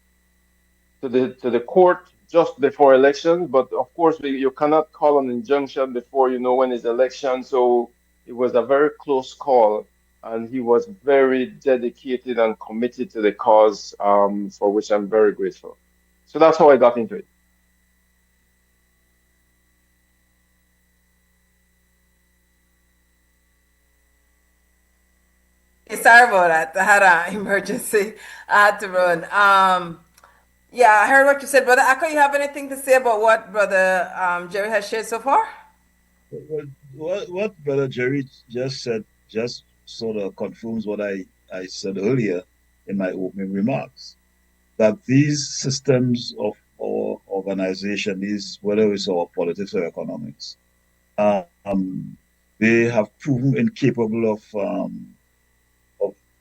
to the court just before election, but of course you cannot call an injunction before you know when is election. So it was a very close call, and he was very dedicated and committed to the cause, for which I'm very grateful. So that's how I got into it. Sorry about that. I had an emergency. I had to run. Yeah, I heard what you said, Brother Akko. You have anything to say about what Brother Jerry has shared so far? What Brother Jerry just said just sort of confirms what I said earlier in my opening remarks, that these systems of our organization, these, whether it's our politics or economics, um, they have proven incapable of,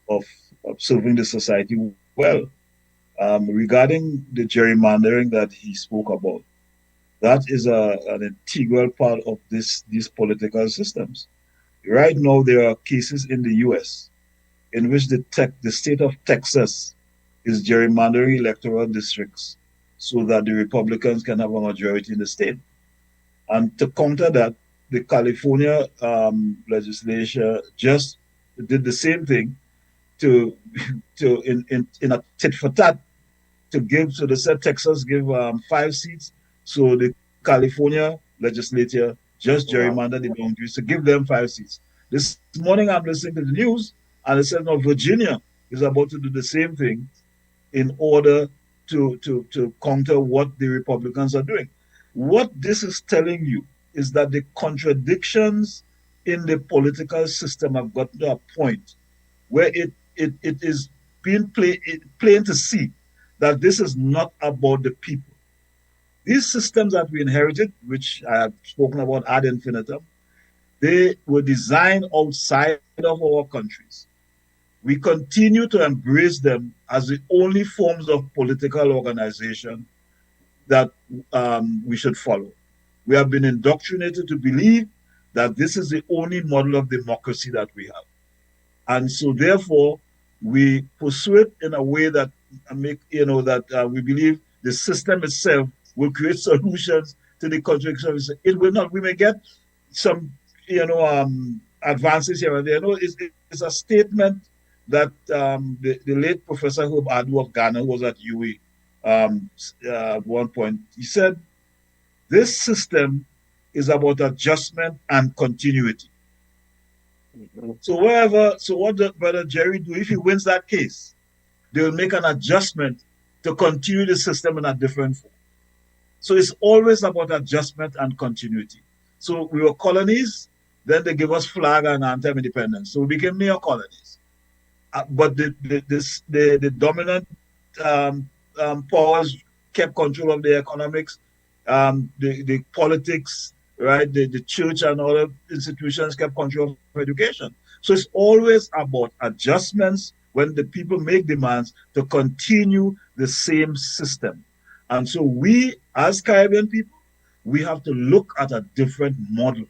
of, of serving the society well. Regarding the gerrymandering that he spoke about, that is an integral part of these political systems. Right now, there are cases in the U.S. in which the state of Texas is gerrymandering electoral districts so that the Republicans can have a majority in the state. And to counter that, the California legislature just did the same thing to in a tit for tat to give. So they said Texas give 5 seats, so the California legislature just gerrymandered the boundaries to give them 5 seats. This morning I'm listening to the news, and it said now Virginia is about to do the same thing in order to counter what the Republicans are doing. What this is telling you is that the contradictions in the political system have gotten to a point where it is being plain to see that this is not about the people. These systems that we inherited, which I have spoken about ad infinitum, they were designed outside of our countries. We continue to embrace them as the only forms of political organization that we should follow. We have been indoctrinated to believe that this is the only model of democracy that we have. And so therefore, we pursue it in a way that we believe the system itself will create solutions to the contradictions. It will not. We may get some, advances here and there. No, it's a statement that the late Professor Herb Adu of Ghana, who was at UWI at one point, he said, this system is about adjustment and continuity. So what does Brother Jerry do? If he wins that case, they will make an adjustment to continue the system in a different form. So it's always about adjustment and continuity. So we were colonies, then they give us flag and anthem independence. So we became neo-colonies. But the dominant powers kept control of the economics, the politics, right? The church and other institutions kept control of education. So it's always about adjustments when the people make demands to continue the same system. And so we, as Caribbean people, we have to look at a different model,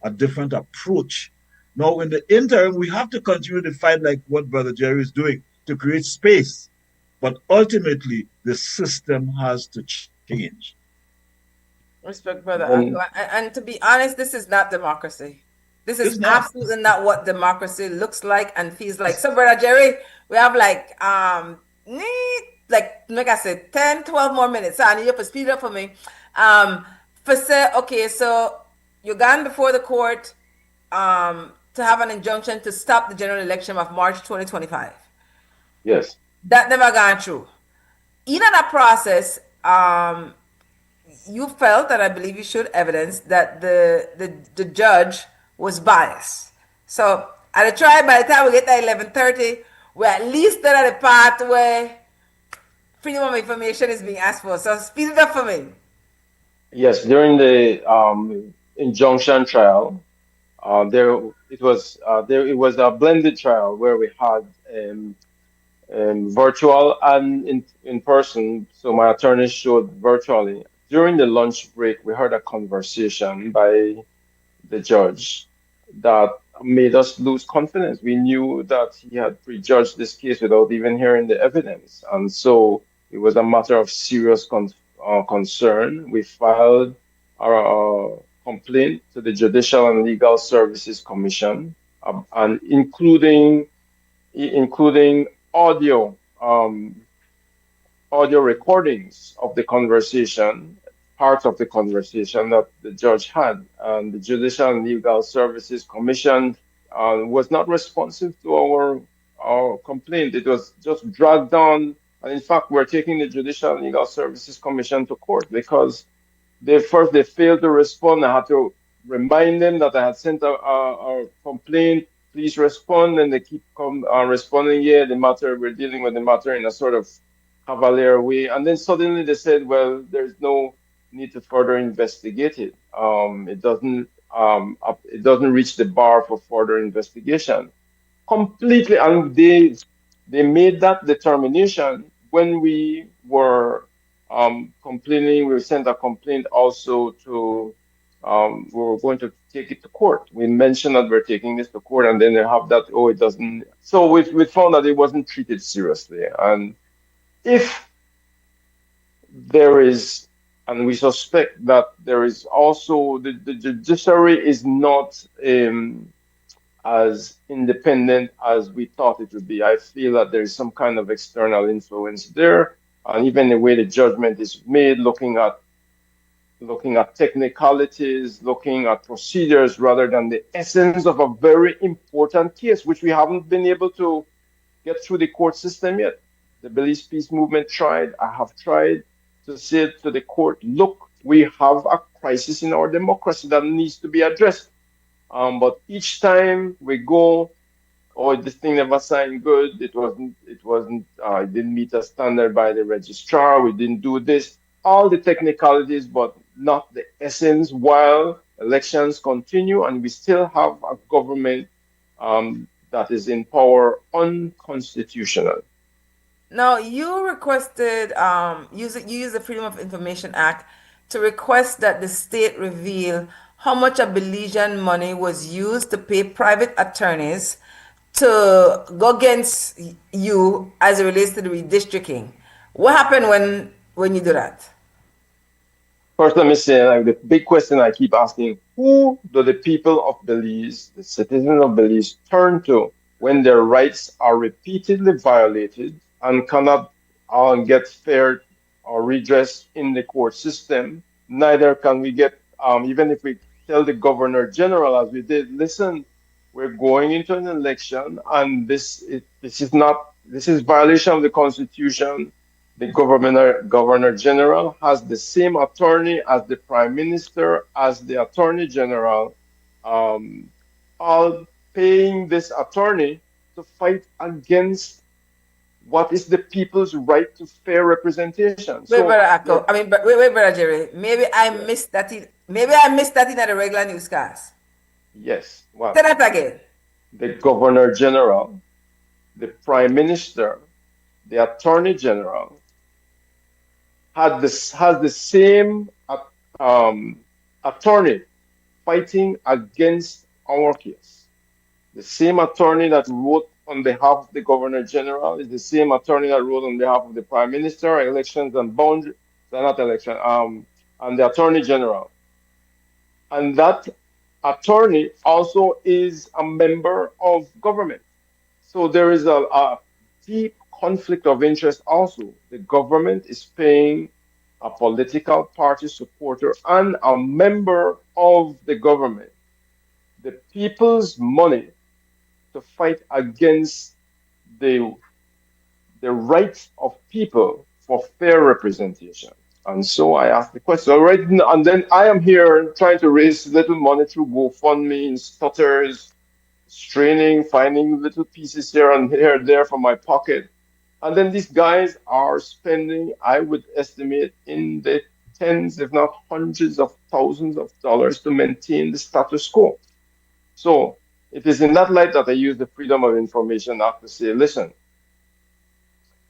a different approach. Now, in the interim, we have to continue to fight like what Brother Jerry is doing to create space. But ultimately, the system has to change. Respect, Brother Akko. And to be honest, this is not democracy. This is absolutely not what democracy looks like and feels like. So, Brother Jerry, we have like like I said, 10, 12 more minutes. So I need you to speed it up for me. For say, okay, so you're gone before the court to have an injunction to stop the general election of March 2025. Yes. That never gone through. In that process, you felt, and I believe you showed evidence that the judge was biased. So at the trial, by the time we get to 11:30, we're at least done at the part where freedom of information is being asked for. So speed it up for me. Yes, during the injunction trial, there it was a blended trial where we had virtual and in person. So my attorney showed virtually. During the lunch break, we heard a conversation by the judge that made us lose confidence. We knew that he had prejudged this case without even hearing the evidence. And so it was a matter of serious concern. We filed our complaint to the Judicial and Legal Services Commission, and including audio. Audio recordings of the conversation, parts of the conversation that the judge had. And the Judicial and Legal Services Commission was not responsive to our complaint. It was just dragged on. And in fact, we're taking the Judicial and Legal Services Commission to court because they failed to respond. I had to remind them that I had sent a complaint. Please respond, and they keep responding. Yeah, we're dealing with the matter in a sort of cavalier way. And then suddenly they said, well, there's no need to further investigate it. It doesn't reach the bar for further investigation. Completely, and they made that determination when we were complaining. We sent a complaint also to we were going to take it to court. We mentioned that we're taking this to court, and then they have that, oh, it doesn't. So we found that it wasn't treated seriously. And if there is, and we suspect that there is also, the judiciary is not as independent as we thought it would be. I feel that there is some kind of external influence there, and even the way the judgment is made, looking at technicalities, looking at procedures rather than the essence of a very important case, which we haven't been able to get through the court system yet. The Belize Peace Movement tried. I have tried to say to the court, look, we have a crisis in our democracy that needs to be addressed. But each time we go, oh, this thing never signed good. It didn't meet a standard by the registrar. We didn't do this. All the technicalities, but not the essence, while elections continue and we still have a government that is in power unconstitutional. Now, you requested, you used the Freedom of Information Act to request that the state reveal how much of Belizean money was used to pay private attorneys to go against you as it relates to the redistricting. What happened when you do that? First, let me say, like, the big question I keep asking, who do the people of Belize, the citizens of Belize, turn to when their rights are repeatedly violated and cannot get fair or redress in the court system? Neither can we get, even if we tell the Governor General, as we did, listen, we're going into an election, and this is violation of the Constitution. The Governor General has the same attorney as the Prime Minister, as the Attorney General, all paying this attorney to fight against what is the people's right to fair representation. Wait, Brother Akko. I mean, wait, Brother Jerry. Maybe I missed that. Maybe I missed that in the regular newscast. Yes. What? Say that again. The Governor General, the Prime Minister, the Attorney General has the same attorney fighting against our case. The same attorney that wrote on behalf of the Governor General is the same attorney that wrote on behalf of the Prime Minister, elections and boundaries, not election, and the Attorney General. And that attorney also is a member of government. So there is deep conflict of interest also. The government is paying a political party supporter and a member of the government the people's money to fight against the the rights of people for fair representation. And so I asked the question, all right, and then I am here trying to raise little money through GoFundMe, stutters, straining, finding little pieces here and here, there from my pocket. And then these guys are spending, I would estimate, in the tens, if not hundreds of thousands of dollars to maintain the status quo. So it is in that light that I use the Freedom of Information Act to say, listen,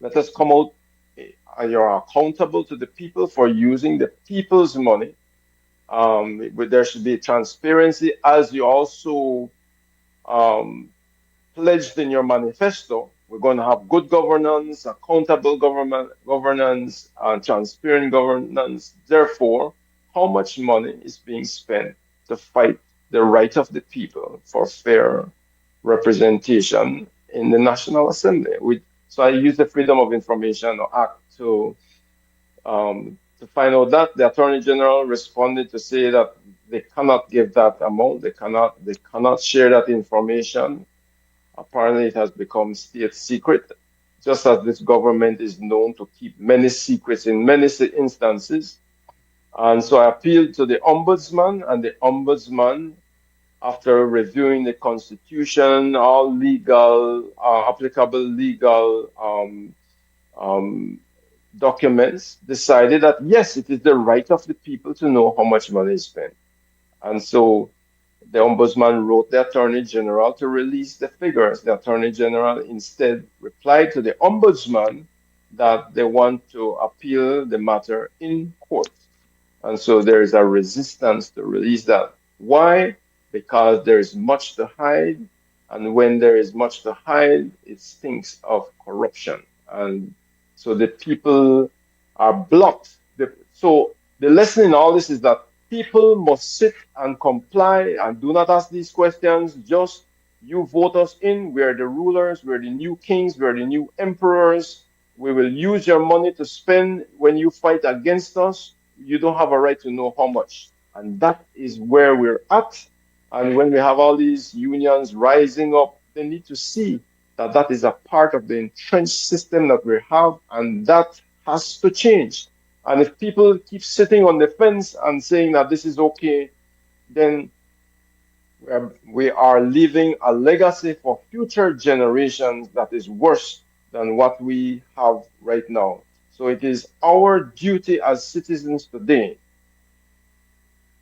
let us come out. You're accountable to the people for using the people's money. There should be transparency, as you also pledged in your manifesto. We're going to have good governance, accountable governance, and transparent governance. Therefore, how much money is being spent to fight the right of the people for fair representation in the National Assembly? So I use the Freedom of Information Act to find out that. The Attorney General responded to say that they cannot give that amount. They cannot share that information. Apparently, it has become state secret, just as this government is known to keep many secrets in many instances. And so I appealed to the Ombudsman, and the Ombudsman, after reviewing the Constitution, all legal, applicable legal documents, decided that yes, it is the right of the people to know how much money is spent. And so the Ombudsman wrote the Attorney General to release the figures. The Attorney General instead replied to the Ombudsman that they want to appeal the matter in court. And so there is a resistance to release that. Why? Because there is much to hide. And when there is much to hide, it stinks of corruption. And so the people are blocked. So the lesson in all this is that people must sit and comply and do not ask these questions. Just you vote us in. We're the rulers. We're the new kings. We're the new emperors. We will use your money to spend when you fight against us. You don't have a right to know how much. And that is where we're at. And when we have all these unions rising up, they need to see that that is a part of the entrenched system that we have, and that has to change. And if people keep sitting on the fence and saying that this is okay, then we are leaving a legacy for future generations that is worse than what we have right now. So it is our duty as citizens today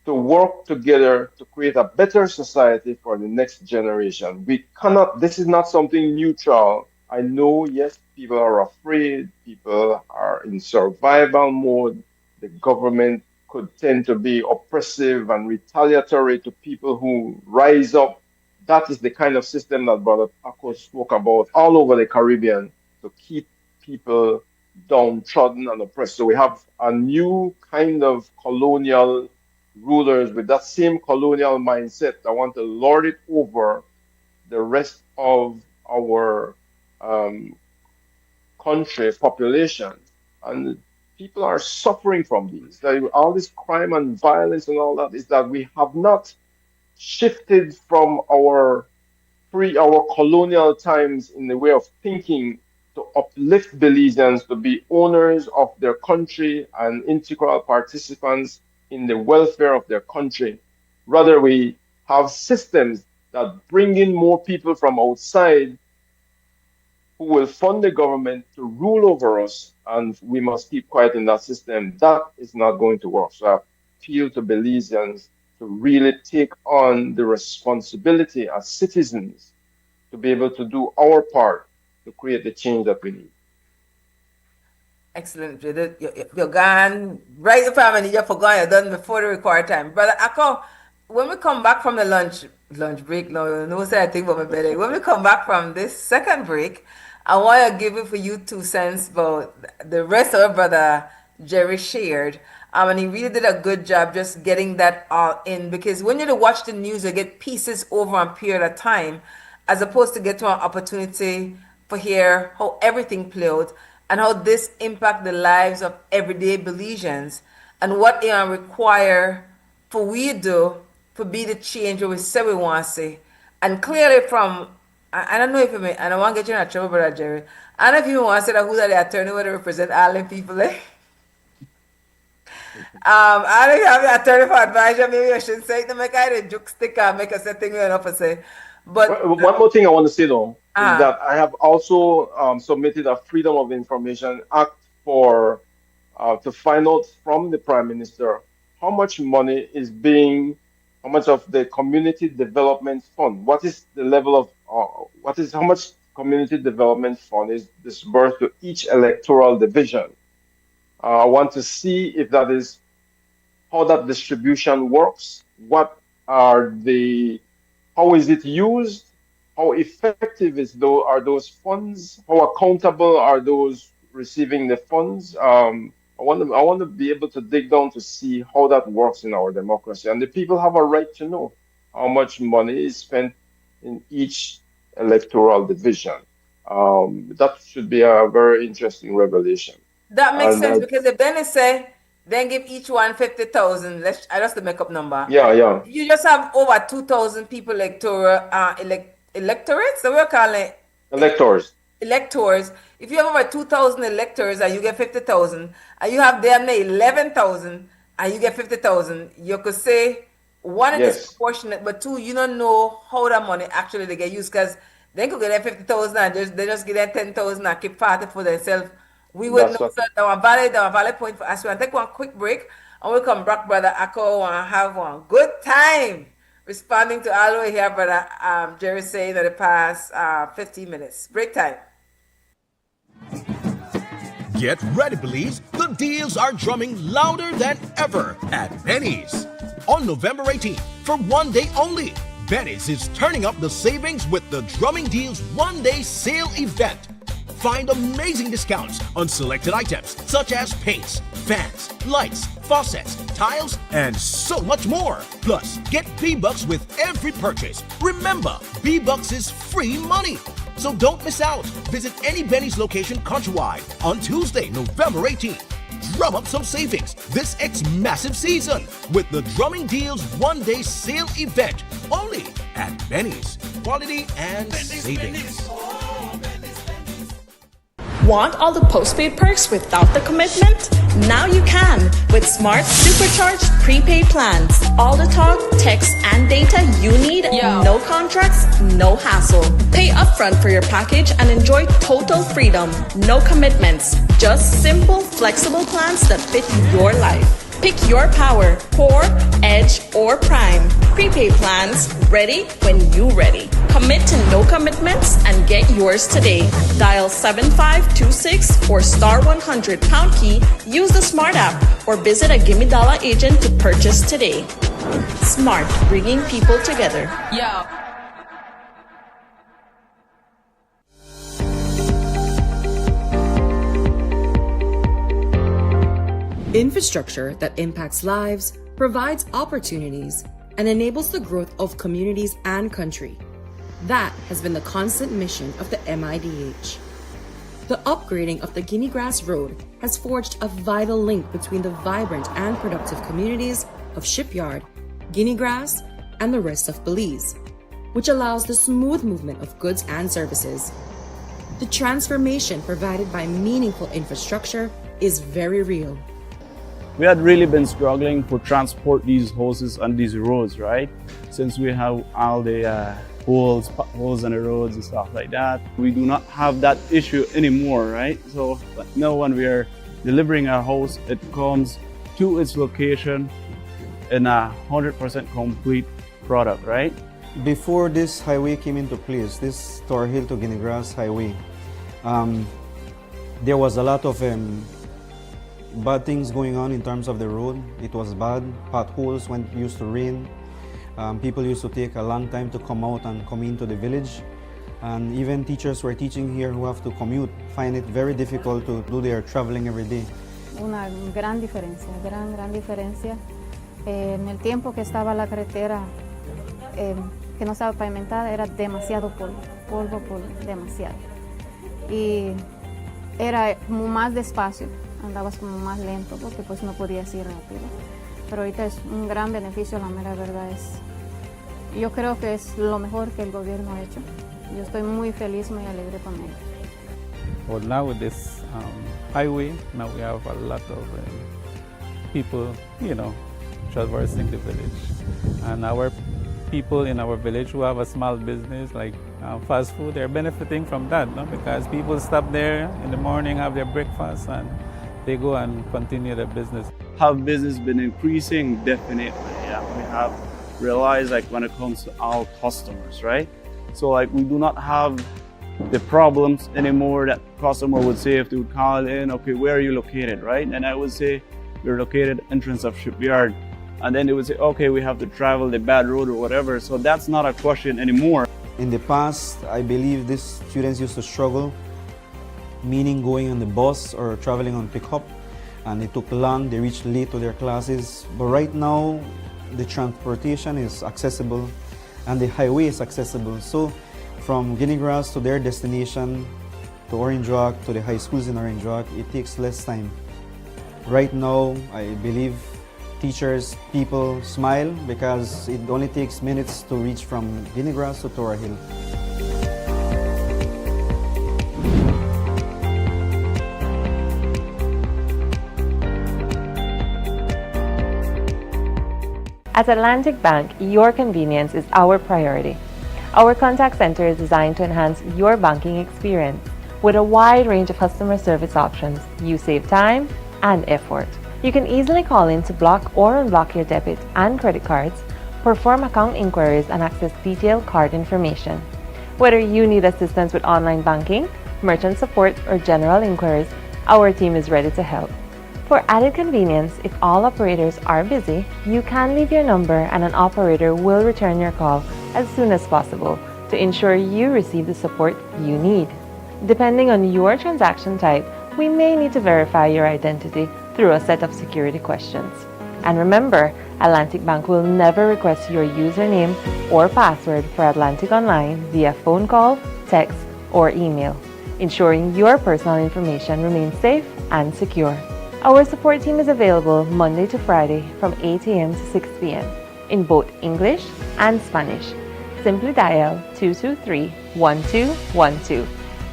to work together to create a better society for the next generation. We cannot, this is not something neutral. I know, yes, people are afraid, people are in survival mode. The government could tend to be oppressive and retaliatory to people who rise up. That is the kind of system that Brother Paco spoke about all over the Caribbean to keep people downtrodden and oppressed. So we have a new kind of colonial rulers with that same colonial mindset that want to lord it over the rest of our country population. And people are suffering from these. All this crime and violence and all that is that we have not shifted from our colonial times in the way of thinking to uplift Belizeans to be owners of their country and integral participants in the welfare of their country. Rather, we have systems that bring in more people from outside who will fund the government to rule over us, and we must keep quiet in that system. That is not going to work. So I appeal to Belizeans to really take on the responsibility as citizens to be able to do our part to create the change that we need. Excellent. You're gone right the family. You're forgotten. You're done before the required time. Brother Akko, when we come back from the lunch break, no say I think about my belly. When we come back from this second break, I want to give it for you 2 cents about the rest of our brother Jerry shared. And he really did a good job just getting that all in, because when you watch the news, you get pieces over a period of time, as opposed to get to an opportunity for hear how everything played out and how this impact the lives of everyday Belizeans and what it require for we do for be the change we say we want to see. And clearly from, I don't know if you may, and I want to get you in trouble, Brother Jerry. I don't know if you want to say that who's the attorney where they represent all the people. I don't have the attorney for advisor, maybe I should say it to make a joke sticker, make a setting enough to say. But one more thing I want to say though is that I have also submitted a Freedom of Information Act for to find out from the Prime Minister how much money is being, how much of the community development fund, what is the level of, how much community development fund is disbursed to each electoral division. I want to see if that is how that distribution works. What are the, how is it used? How effective are those funds? How accountable are those receiving the funds? I want to be able to dig down to see how that works in our democracy, and the people have a right to know how much money is spent in each electoral division. That should be a very interesting revelation. That makes sense because if then they say, then give each one 50,000. I just to make up number. Yeah. You just have over 2,000 people electorates. So we're calling electors. Electors. If you have over 2,000 electors and you get 50,000, and you have them 11,000 and you get 50,000, you could say one, it is proportionate, but two, you don't know how that money actually they get used because they could get that 50,000 and they just get that 10,000 and keep party for themselves. We would know that our valid point for us. We'll take one quick break and we'll come back, Brother Akko, and have one good time responding to all we hear Brother Jerry saying in the past 15 minutes. Break time. Get ready, Belize. The deals are drumming louder than ever at Benny's. On November 18th, for one day only, Benny's is turning up the savings with the Drumming Deals one-day sale event. Find amazing discounts on selected items such as paints, fans, lights, faucets, tiles, and so much more. Plus, get B-Bucks with every purchase. Remember, B-Bucks is free money. So don't miss out. Visit any Benny's location countrywide on Tuesday, November 18th. Drum up some savings this massive season with the Drumming Deals one-day sale event only at Benny's. Quality and savings. Want all the postpaid perks without the commitment? Now you can with Smart Supercharged prepaid plans. All the talk, text, and data you need. No contracts, no hassle. Pay upfront for your package and enjoy total freedom. No commitments. Just simple, flexible plans that fit your life. Pick your power, Core, Edge, or Prime. Prepaid plans, ready when you ready. Commit to no commitments and get yours today. Dial 7526 or *100 key, use the Smart app, or visit a Gimme Dollar agent to purchase today. Smart, bringing people together. Infrastructure that impacts lives, provides opportunities, and enables the growth of communities and country. That has been the constant mission of the MIDH. The upgrading of the Guinea Grass Road has forged a vital link between the vibrant and productive communities of Shipyard, Guinea Grass, and the rest of Belize, which allows the smooth movement of goods and services. The transformation provided by meaningful infrastructure is very real. We had really been struggling to transport these hoses on these roads, right? Since we have all the holes in the roads and stuff like that. We do not have that issue anymore, right? So now when we are delivering our hose, it comes to its location in a 100% complete product, right? Before this highway came into place, this Tor Hill to Guinea Grass highway, there was a lot of bad things going on in terms of the road. It was bad. Potholes when it used to rain. People used to take a long time to come out and come into the village. And even teachers who are teaching here who have to commute find it very difficult to do their traveling every day. Una gran diferencia, gran diferencia. En el tiempo que estaba la carretera, que no estaba pavimentada, era demasiado polvo demasiado. y era como más despacio, andabas como más lento porque pues no podías ir rápido. Pero ahorita es un gran beneficio, la mera verdad es, yo creo que es lo mejor que el gobierno ha hecho. Yo estoy muy feliz, muy alegre con ello. Well, now with this highway, now we have a lot of people, traversing the village. And our people in our village who have a small business like fast food, they're benefiting from that, no? Because people stop there in the morning, have their breakfast, and they go and continue their business. Have business been increasing? Definitely, yeah. We have realized like when it comes to our customers, right? So like we do not have the problems anymore that customer would say if they would call in, okay, where are you located, right? And I would say, we're located entrance of shipyard. And then they would say, okay, we have to travel the bad road or whatever. So that's not a question anymore. In the past, I believe these students used to struggle, meaning going on the bus or traveling on pickup, and it took long, they reached late to their classes. But right now, the transportation is accessible and the highway is accessible. So from Guinea Grass to their destination, to Orange Rock, to the high schools in Orange Rock, it takes less time. Right now, I believe teachers, people smile because it only takes minutes to reach from Guinea Grass to Tora Hill. At Atlantic Bank, your convenience is our priority. Our contact center is designed to enhance your banking experience. With a wide range of customer service options, you save time and effort. You can easily call in to block or unblock your debit and credit cards, perform account inquiries, and access detailed card information. Whether you need assistance with online banking, merchant support, or general inquiries, our team is ready to help. For added convenience, if all operators are busy, you can leave your number and an operator will return your call as soon as possible to ensure you receive the support you need. Depending on your transaction type, we may need to verify your identity through a set of security questions. And remember, Atlantic Bank will never request your username or password for Atlantic Online via phone call, text, or email, ensuring your personal information remains safe and secure. Our support team is available Monday to Friday from 8 a.m. to 6 p.m. in both English and Spanish. Simply dial 223-1212.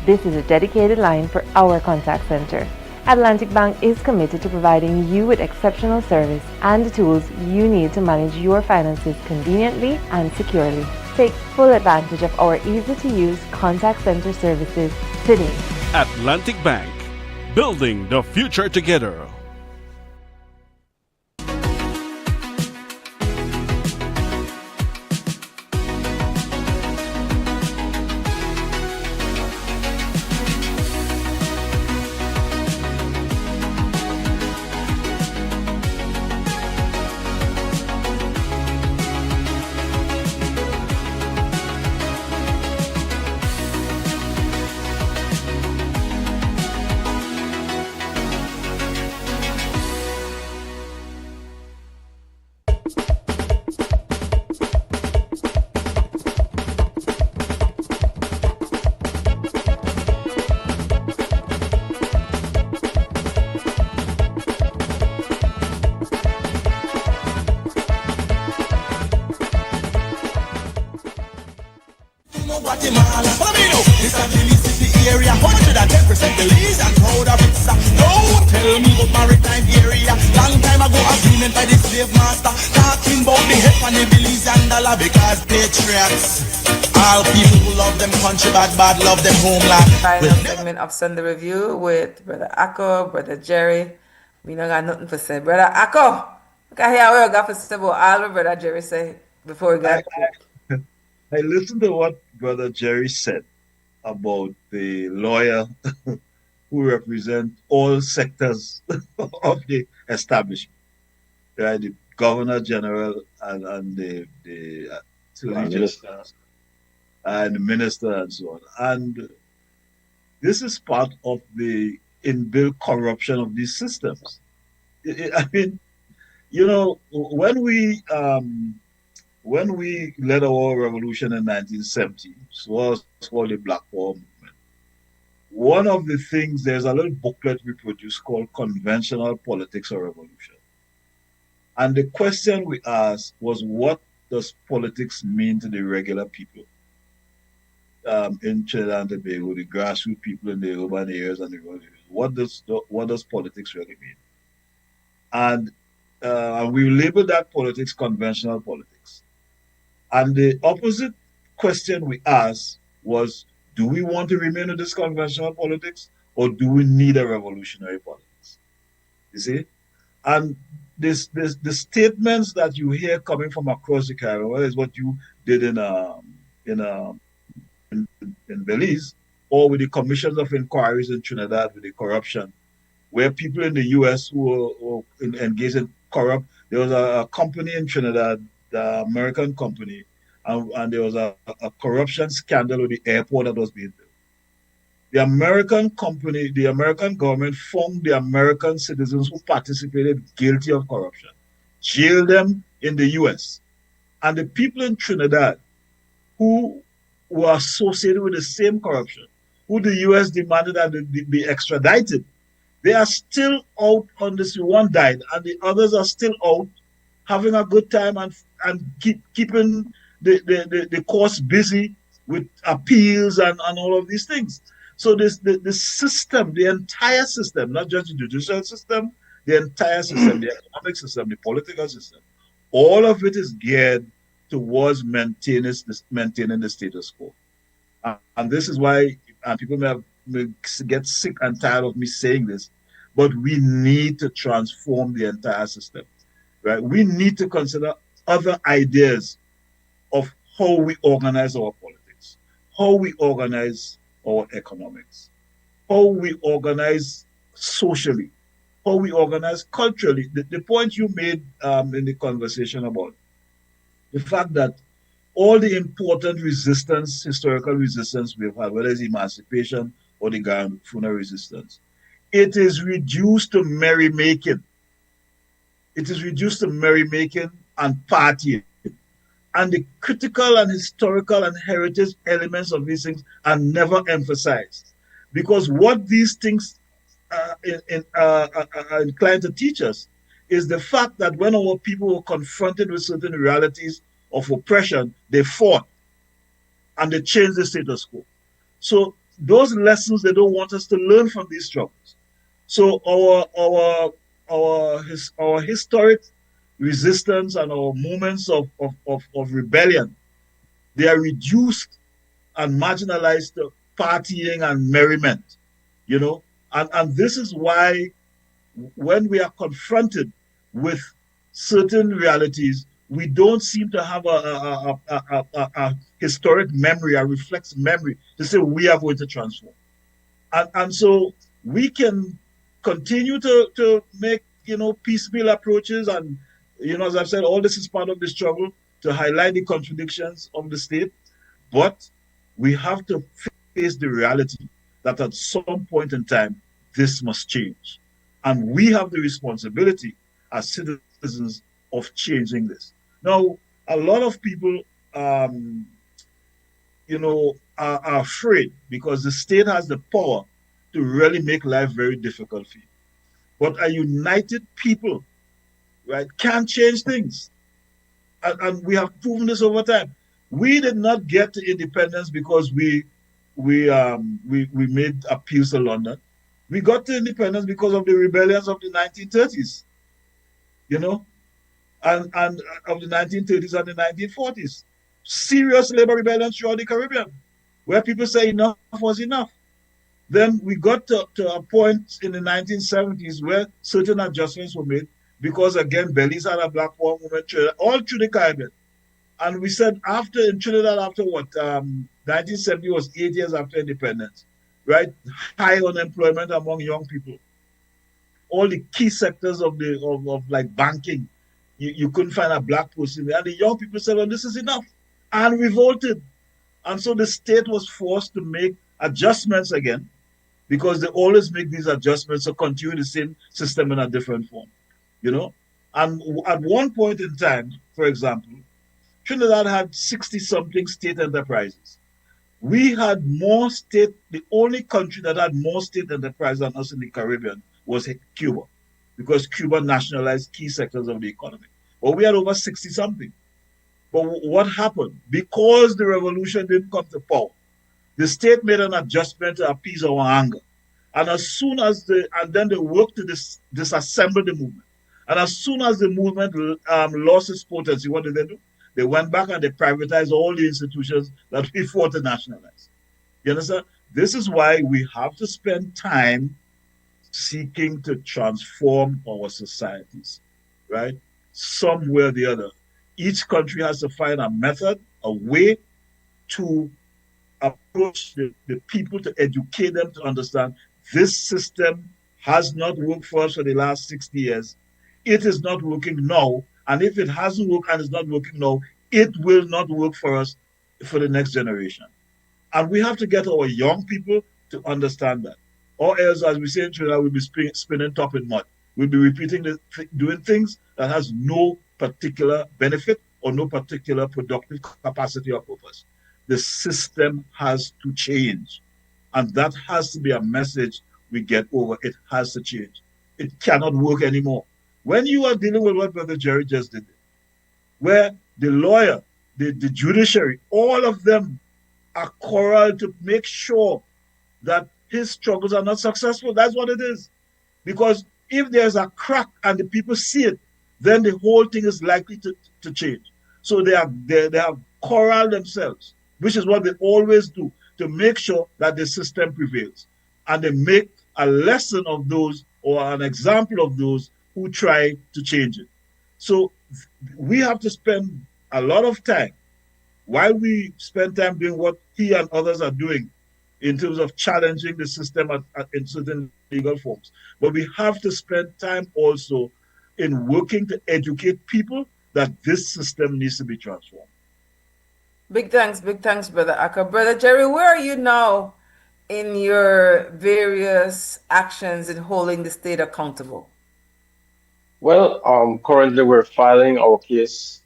This is a dedicated line for our contact center. Atlantic Bank is committed to providing you with exceptional service and the tools you need to manage your finances conveniently and securely. Take full advantage of our easy-to-use contact center services today. Atlantic Bank, building the future together. Guatemala. Follow me now. This a Belize city area. 110% Belizean. Proud of it, sir. Don't tell me about maritime area. Long time ago, agreement by the slave master. Talking about the head on the Belizean dollar. Because patriots, all people who love them country, bad love them homeland. Final segment of Sunday Review with Brother Akko, Brother Jerry. We don't got nothing to say. Brother Akko, look at here what we got to say about all what Brother Jerry say before we got I listened to what Brother Jerry said about the lawyer who represent all sectors of the establishment, right? The Governor General and the Attorney General and the Minister and so on. And this is part of the inbuilt corruption of these systems. I mean, you know, when we led our revolution in 1970, it was called the Black Power movement. one of the things, there's a little booklet we produced called Conventional Politics or Revolution. And the question we asked was, what does politics mean to the regular people in Trinidad and Tobago, the grassroots people in the urban areas and the rural areas? What does politics really mean? And we labeled that politics conventional politics. And the opposite question we asked was, do we want to remain in this conventional politics, or do we need a revolutionary politics? You see? And the statements that you hear coming from across the Caribbean, whether it's what you did in, in Belize, or with the commissions of inquiries in Trinidad with the corruption, where people in the U.S. who were engaged in corrupt. There was a company in Trinidad, the American company, and there was a corruption scandal with the airport that was being built. The American company, the American government found the American citizens who participated guilty of corruption, jailed them in the U.S. And the people in Trinidad who were associated with the same corruption, who the U.S. demanded that they be extradited, they are still out on this. One died, and the others are still out having a good time and keeping the courts busy with appeals and all of these things. So the system, the entire system, not just the judicial system, the entire system, the economic system, the political system, all of it is geared towards maintaining the status quo. And this is why people may get sick and tired of me saying this, but we need to transform the entire system, right? We need to consider other ideas of how we organize our politics, how we organize our economics, how we organize socially, how we organize culturally. The point you made in the conversation about the fact that all the important resistance, historical resistance we've had, whether it's emancipation or the Garifuna resistance, it is reduced to merrymaking. It is reduced to merrymaking and partying. And the critical and historical and heritage elements of these things are never emphasized. Because what these things are inclined to teach us is the fact that when our people were confronted with certain realities of oppression, they fought and they changed the status quo. So those lessons they don't want us to learn from these struggles. So our historic resistance and our moments of rebellion, they are reduced and marginalized to partying and merriment, and this is why when we are confronted with certain realities, we don't seem to have a historic memory, a reflex memory to say we are going to transform. And so we can continue to make, piecemeal approaches. And, as I've said, all this is part of the struggle to highlight the contradictions of the state. But we have to face the reality that at some point in time, this must change. And we have the responsibility as citizens of changing this. Now, a lot of people, are afraid because the state has the power to really make life very difficult for you. But a united people, right, can change things. And we have proven this over time. We did not get to independence because we made appeals to London. We got to independence because of the rebellions of the 1930s, and of the 1930s and the 1940s. Serious labor rebellions throughout the Caribbean, where people say enough was enough. Then we got to a point in the 1970s where certain adjustments were made because, again, Belize had a Black Power movement all through the Caribbean. And we said in Trinidad, after 1970 was 8 years after independence, right? High unemployment among young people. All the key sectors of like banking, you couldn't find a Black person there. And the young people said, well, this is enough, and revolted. And so the state was forced to make adjustments again, because they always make these adjustments to continue the same system in a different form, And at one point in time, for example, Trinidad had 60-something state enterprises. We had more state, the only country that had more state enterprise than us in the Caribbean was Cuba, because Cuba nationalized key sectors of the economy. But we had over 60 something. But what happened? Because the revolution didn't come to power, the state made an adjustment to appease our anger. And then they worked to disassemble the movement. And as soon as the movement lost its potency, what did they do? They went back and they privatized all the institutions that we fought to nationalize. You understand? This is why we have to spend time seeking to transform our societies, right? Somewhere or the other. Each country has to find a method, a way to approach the people, to educate them to understand this system has not worked for us for the last 60 years. It is not working now. And if it hasn't worked and is not working now, it will not work for us for the next generation. And we have to get our young people to understand that. Or else, as we say in Trinidad, we'll be spinning top in mud. We'll be repeating, doing things that has no particular benefit or no particular productive capacity or purpose. The system has to change. And that has to be a message we get over. It has to change. It cannot work anymore. When you are dealing with what Brother Jerry just did, where the lawyer, the judiciary, all of them are corral to make sure that his struggles are not successful. That's what it is. Because if there's a crack and the people see it, then the whole thing is likely to change. So they have corral themselves, which is what they always do, to make sure that the system prevails. And they make a lesson of those or an example of those who try to change it. So we have to spend a lot of time while we spend time doing what he and others are doing in terms of challenging the system in certain legal forms. But we have to spend time also in working to educate people that this system needs to be transformed. Big thanks, Brother Akka. Brother Jerry, where are you now in your various actions in holding the state accountable? Well, currently we're filing our case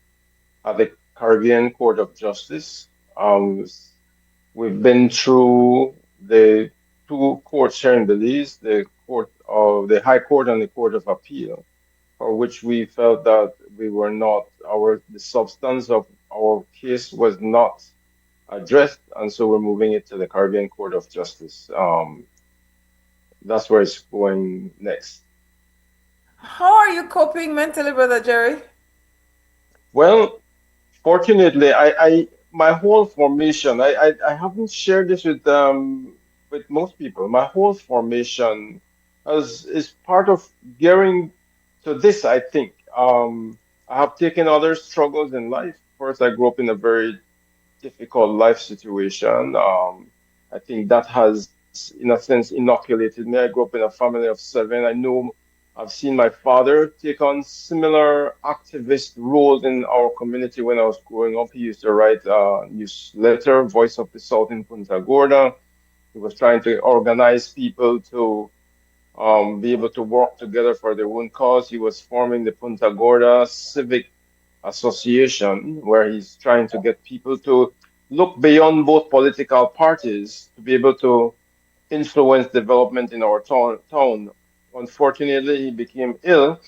at the Caribbean Court of Justice. We've been through the two courts here in Belize, the court of the High Court and the Court of Appeal, for which we felt that we were not the substance of our case was not addressed, and so we're moving it to the Caribbean Court of Justice. That's where it's going next. How are you coping mentally, Brother Jerry? Well, fortunately, my whole formation, I haven't shared this with most people. My whole formation is part of gearing to this, I think. I have taken other struggles in life. First, I grew up in a very difficult life situation. I think that has, in a sense, inoculated me. I grew up in a family of seven. I know I've seen my father take on similar activist roles in our community when I was growing up. He used to write a newsletter, Voice of the South in Punta Gorda. He was trying to organize people to be able to work together for their own cause. He was forming the Punta Gorda Civic Association, where he's trying to get people to look beyond both political parties to be able to influence development in our town. Unfortunately, he became ill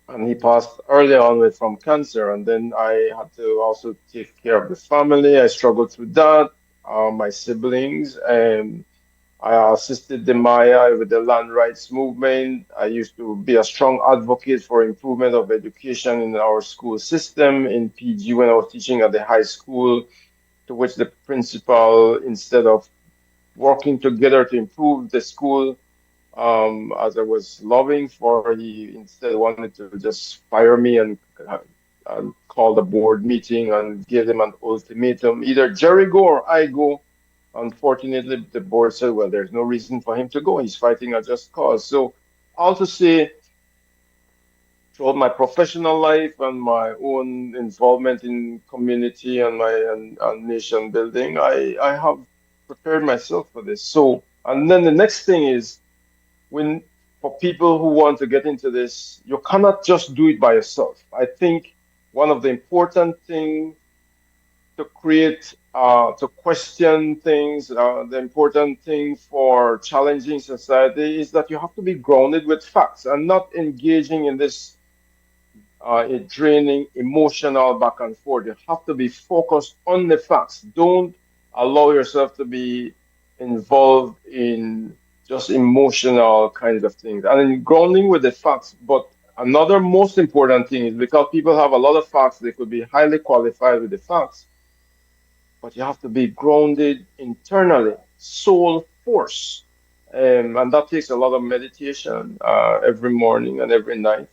and he passed early on from cancer. And then I had to also take care of the family. I struggled through that, my siblings, and I assisted the Maya with the land rights movement. I used to be a strong advocate for improvement of education in our school system in PG when I was teaching at the high school, to which the principal, instead of working together to improve the school, as I was lobbying for, he instead wanted to just fire me and call the board meeting and give them an ultimatum: either Jerry go or I go. Unfortunately, the board said, well, there's no reason for him to go. He's fighting a just cause. So, all to say, throughout my professional life and my own involvement in community and nation building, I have prepared myself for this. So, and then the next thing is, for people who want to get into this, you cannot just do it by yourself. I think one of the important things to create to question things. The important thing for challenging society is that you have to be grounded with facts and not engaging in this a draining emotional back and forth. You have to be focused on the facts. Don't allow yourself to be involved in just emotional kinds of things. And then grounding with the facts. But another most important thing is because people have a lot of facts, they could be highly qualified with the facts, but you have to be grounded internally, soul force. And that takes a lot of meditation every morning and every night,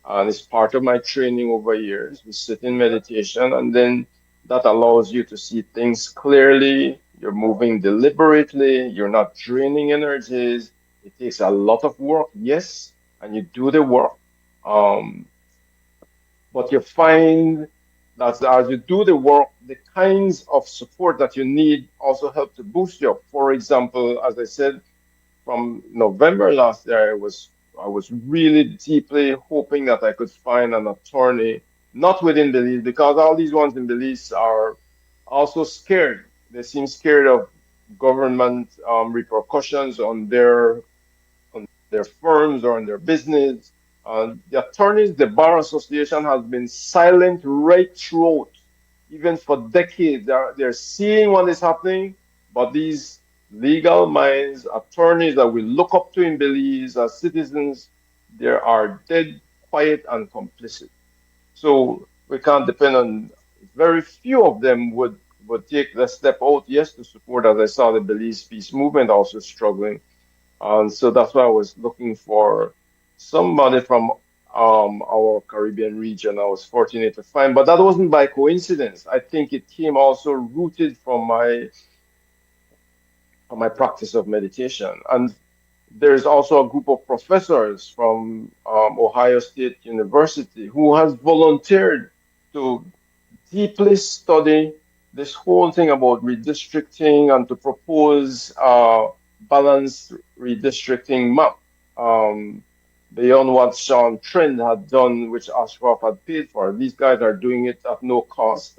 and it's part of my training over years. We sit in meditation, and then that allows you to see things clearly. You're moving deliberately, you're not draining energies. It takes a lot of work, yes, and you do the work. Um, but you find that as you do the work, the kinds of support that you need also help to boost you up. For example, as I said, from November last year, I was really deeply hoping that I could find an attorney, not within Belize, because all these ones in Belize are also scared. They seem scared of government repercussions on their firms or on their business. The attorneys, the Bar Association has been silent right throughout, even for decades. They're seeing what is happening, but these legal minds, attorneys that we look up to in Belize as citizens, they are dead, quiet, and complicit. So we can't depend on very few of them would take the step out, yes, to support, as I saw the Belize peace movement also struggling. And so that's why I was looking for somebody from our Caribbean region. I was fortunate to find, but that wasn't by coincidence. I think it came also rooted from my practice of meditation. And there's also a group of professors from Ohio State University who has volunteered to deeply study this whole thing about redistricting and to propose a balanced redistricting map, um, beyond what Sean Trent had done, which Ashcroft had paid for. These guys are doing it at no cost.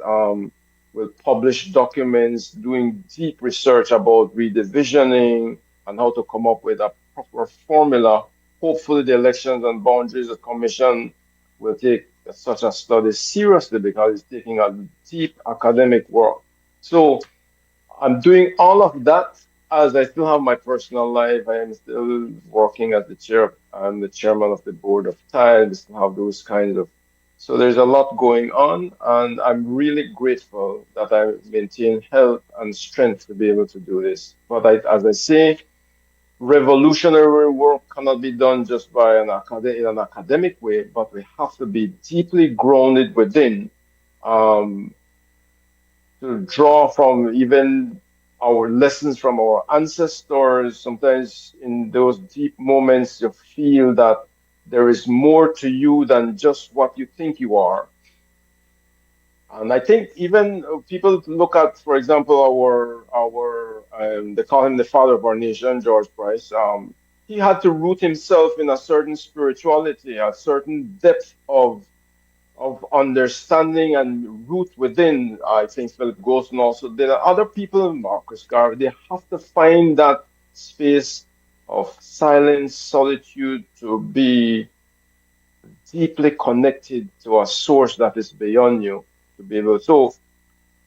Will publish documents, doing deep research about redivisioning and how to come up with a proper formula. Hopefully, the Elections and Boundaries Commission will take such a study seriously because it's taking a deep academic work. So I'm doing all of that as I still have my personal life. I am still working as the chair. I'm the chairman of the board of TIDE. We still have those kinds of. So there's a lot going on, and I'm really grateful that I maintain health and strength to be able to do this. But as I say, revolutionary work cannot be done just by in an academic way, but we have to be deeply grounded within, um, to draw from even our lessons from our ancestors. Sometimes in those deep moments, you feel that there is more to you than just what you think you are. And I think even people look at, for example, our they call him the father of our nation, George Price. He had to root himself in a certain spirituality, a certain depth of understanding and root within. I think Philip Golson also did. Other people, Marcus Garvey, they have to find that space of silence, solitude, to be deeply connected to a source that is beyond you, to be able. So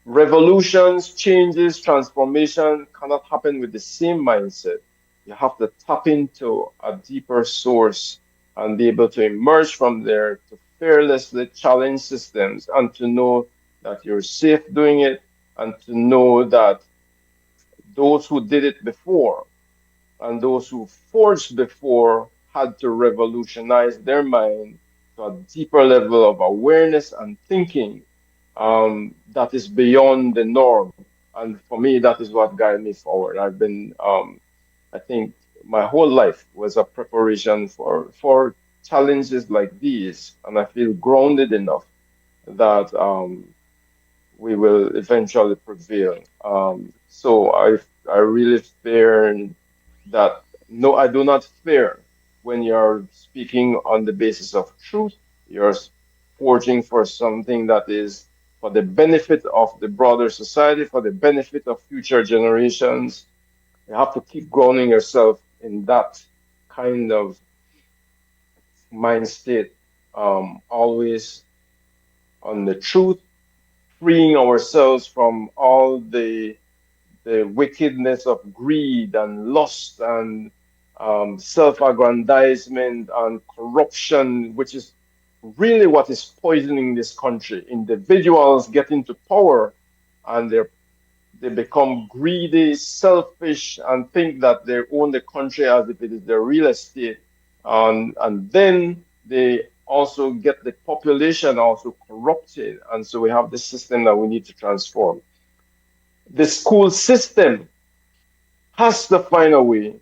revolutions, changes, transformation cannot happen with the same mindset. You have to tap into a deeper source and be able to emerge from there to fearlessly challenge systems and to know that you're safe doing it and to know that those who did it before and those who forged before had to revolutionize their mind to a deeper level of awareness and thinking, that is beyond the norm. And for me, that is what guided me forward. I think my whole life was a preparation for challenges like these, and I feel grounded enough that we will eventually prevail. So I really fear that, no, I do not fear when you're speaking on the basis of truth. You're forging for something that is for the benefit of the broader society, for the benefit of future generations. You have to keep grounding yourself in that kind of mind state, always on the truth, freeing ourselves from all the wickedness of greed and lust and self-aggrandizement and corruption, which is really what is poisoning this country. Individuals get into power and they become greedy, selfish, and think that they own the country as if it is their real estate. And then they also get the population also corrupted. And so we have this system that we need to transform. The school system has to find a way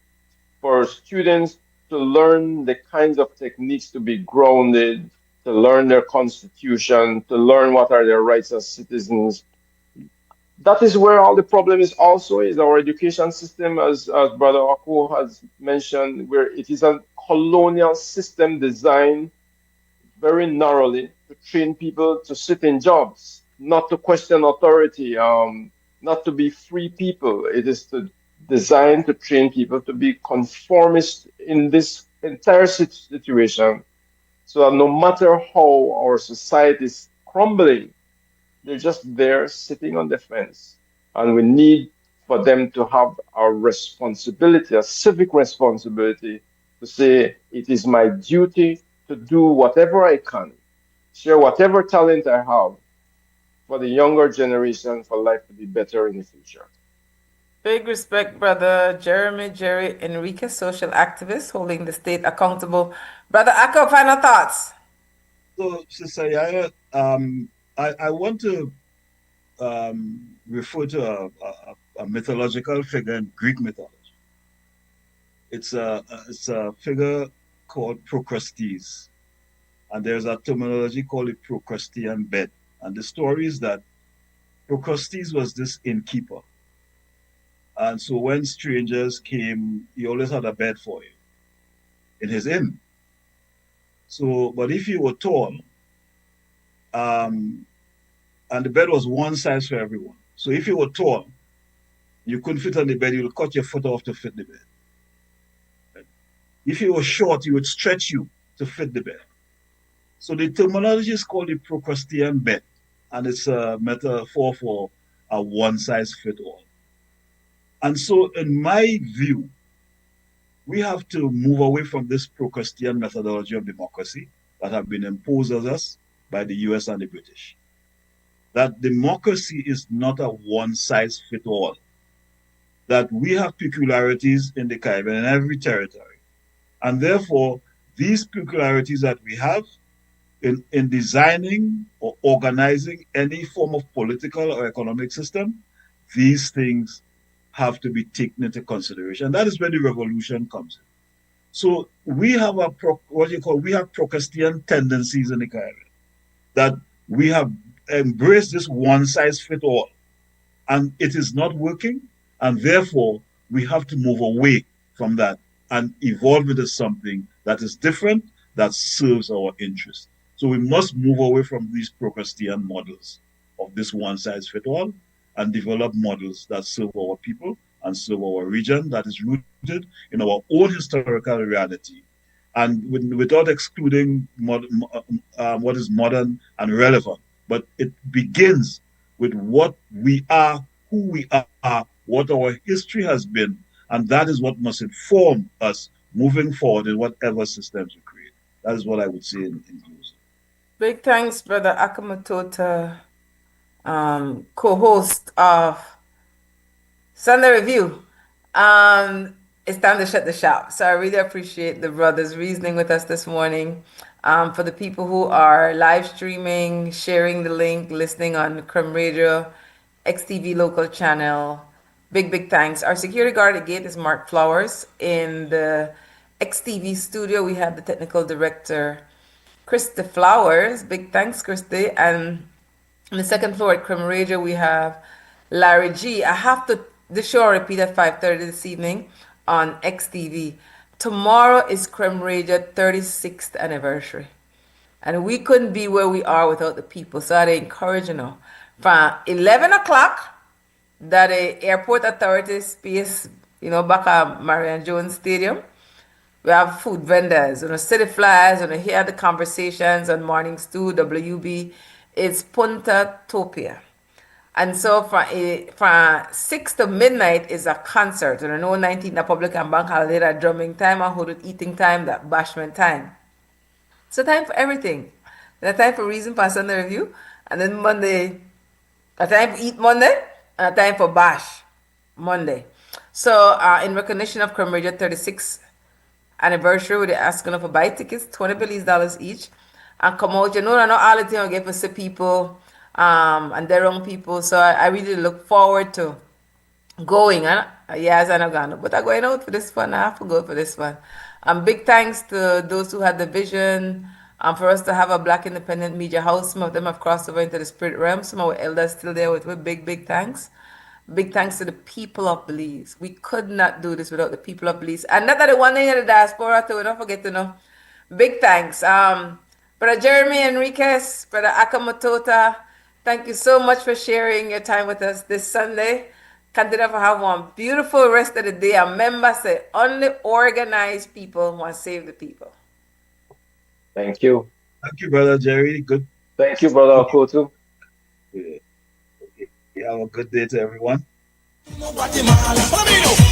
for students to learn the kinds of techniques to be grounded, to learn their constitution, to learn what are their rights as citizens. That is where all the problem is also is our education system, as Brother Akko has mentioned, where it is a colonial system designed very narrowly to train people to sit in jobs, not to question authority, not to be free people. It is designed to train people to be conformist in this entire situation, so that no matter how our society is crumbling, they're just there sitting on the fence. And we need for them to have a responsibility, a civic responsibility, to say, it is my duty to do whatever I can, share whatever talent I have for the younger generation for life to be better in the future. Big respect, Brother Jerry Enriquez, social activist holding the state accountable. Brother Akko, final thoughts? So, Sister YaYa, I want to refer to a mythological figure in Greek mythology. It's a figure called Procrustes, and there's a terminology called the Procrustean bed. And the story is that Procrustes was this innkeeper, and so when strangers came, he always had a bed for you in his inn. So, but if you were tall, and the bed was one size for everyone. So if you were tall, you couldn't fit on the bed, you would cut your foot off to fit the bed. If you were short, you would stretch you to fit the bed. So the terminology is called the Procrustean bed, and it's a metaphor for a one-size-fits-all. And so in my view, we have to move away from this Procrustean methodology of democracy that have been imposed on us by the US and the British. That democracy is not a one-size-fits-all. That we have peculiarities in the Caribbean, in every territory. And therefore, these peculiarities that we have in designing or organizing any form of political or economic system, these things have to be taken into consideration. And that is where the revolution comes in. So we have we have Procrustean tendencies in the Caribbean, that we have embraced this one-size-fits-all, and it is not working, and therefore we have to move away from that and evolve into something that is different, that serves our interests. So we must move away from these Procrustean models of this one-size-fits-all and develop models that serve our people and serve our region, that is rooted in our own historical reality, and without excluding what is modern and relevant. But it begins with what we are, who we are, what our history has been, and that is what must inform us moving forward in whatever systems we create. That is what I would say in closing. Big thanks, Brother Akko Mutota, co-host of Sunday Review. It's time to shut the shop. So I really appreciate the brothers reasoning with us this morning. For the people who are live streaming, sharing the link, listening on Crumb Radio, XTV local channel, big thanks. Our security guard at gate is Mark Flowers. In the XTV studio, we have the technical director, Christy Flowers. Big thanks, Christy. And on the second floor at Crumb Radio, we have Larry G. The show will repeat at 5:30 this evening on XTV. Tomorrow is Crumb Radio 36th anniversary. And we couldn't be where we are without the people. So I encourage you know, from 11 o'clock, that the airport authority space, you know, back at Marin Jones Stadium, we have food vendors, you know, city flyers, you know, hear the conversations on Morning Stew, WB. It's Punta Topia. And so from 6 to midnight is a concert. And I know 19th the public and bank holiday, that drumming time, and hooded eating time, that bashment time. So time for everything. There's time for reason for Sunday review. And then Monday, a time for eat Monday, and a time for bash Monday. So in recognition of Comrade 36th anniversary, we're asking for buy tickets, $20 Belize each. And come out, you know, I know all the thing I get for see people and their own people. So I really look forward to going. Yes, I'm gone, but I'm going out for this one. I have to go for this one. Big thanks to those who had the vision for us to have a Black independent media house. Some of them have crossed over into the spirit realm. Some of our elders still there with big thanks. Big thanks to the people of Belize. We could not do this without the people of Belize. And not that the one thing in the diaspora too, we don't forget to know. Big thanks. Brother Jeremy Enriquez, Brother Mutota, thank you so much for sharing your time with us this Sunday. Continue to have one beautiful rest of the day. And remember, say, only organized people want to save the people. Thank you. Thank you, Brother Jerry. Good. Thank you, Brother Kotu. Yeah. Okay. Have a good day to everyone. Guatemala,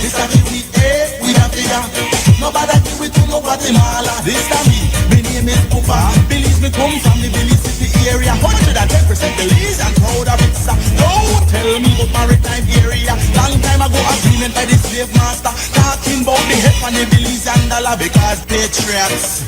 this time we have nobody do it to no Guatemala. This time my name is Pupa. Belize me come from the Belize City area. 110% Belize and proud of it. Don't tell me about maritime area. Long time ago agreement by the slave master, talking about the head on the Belizean dollar because patriots.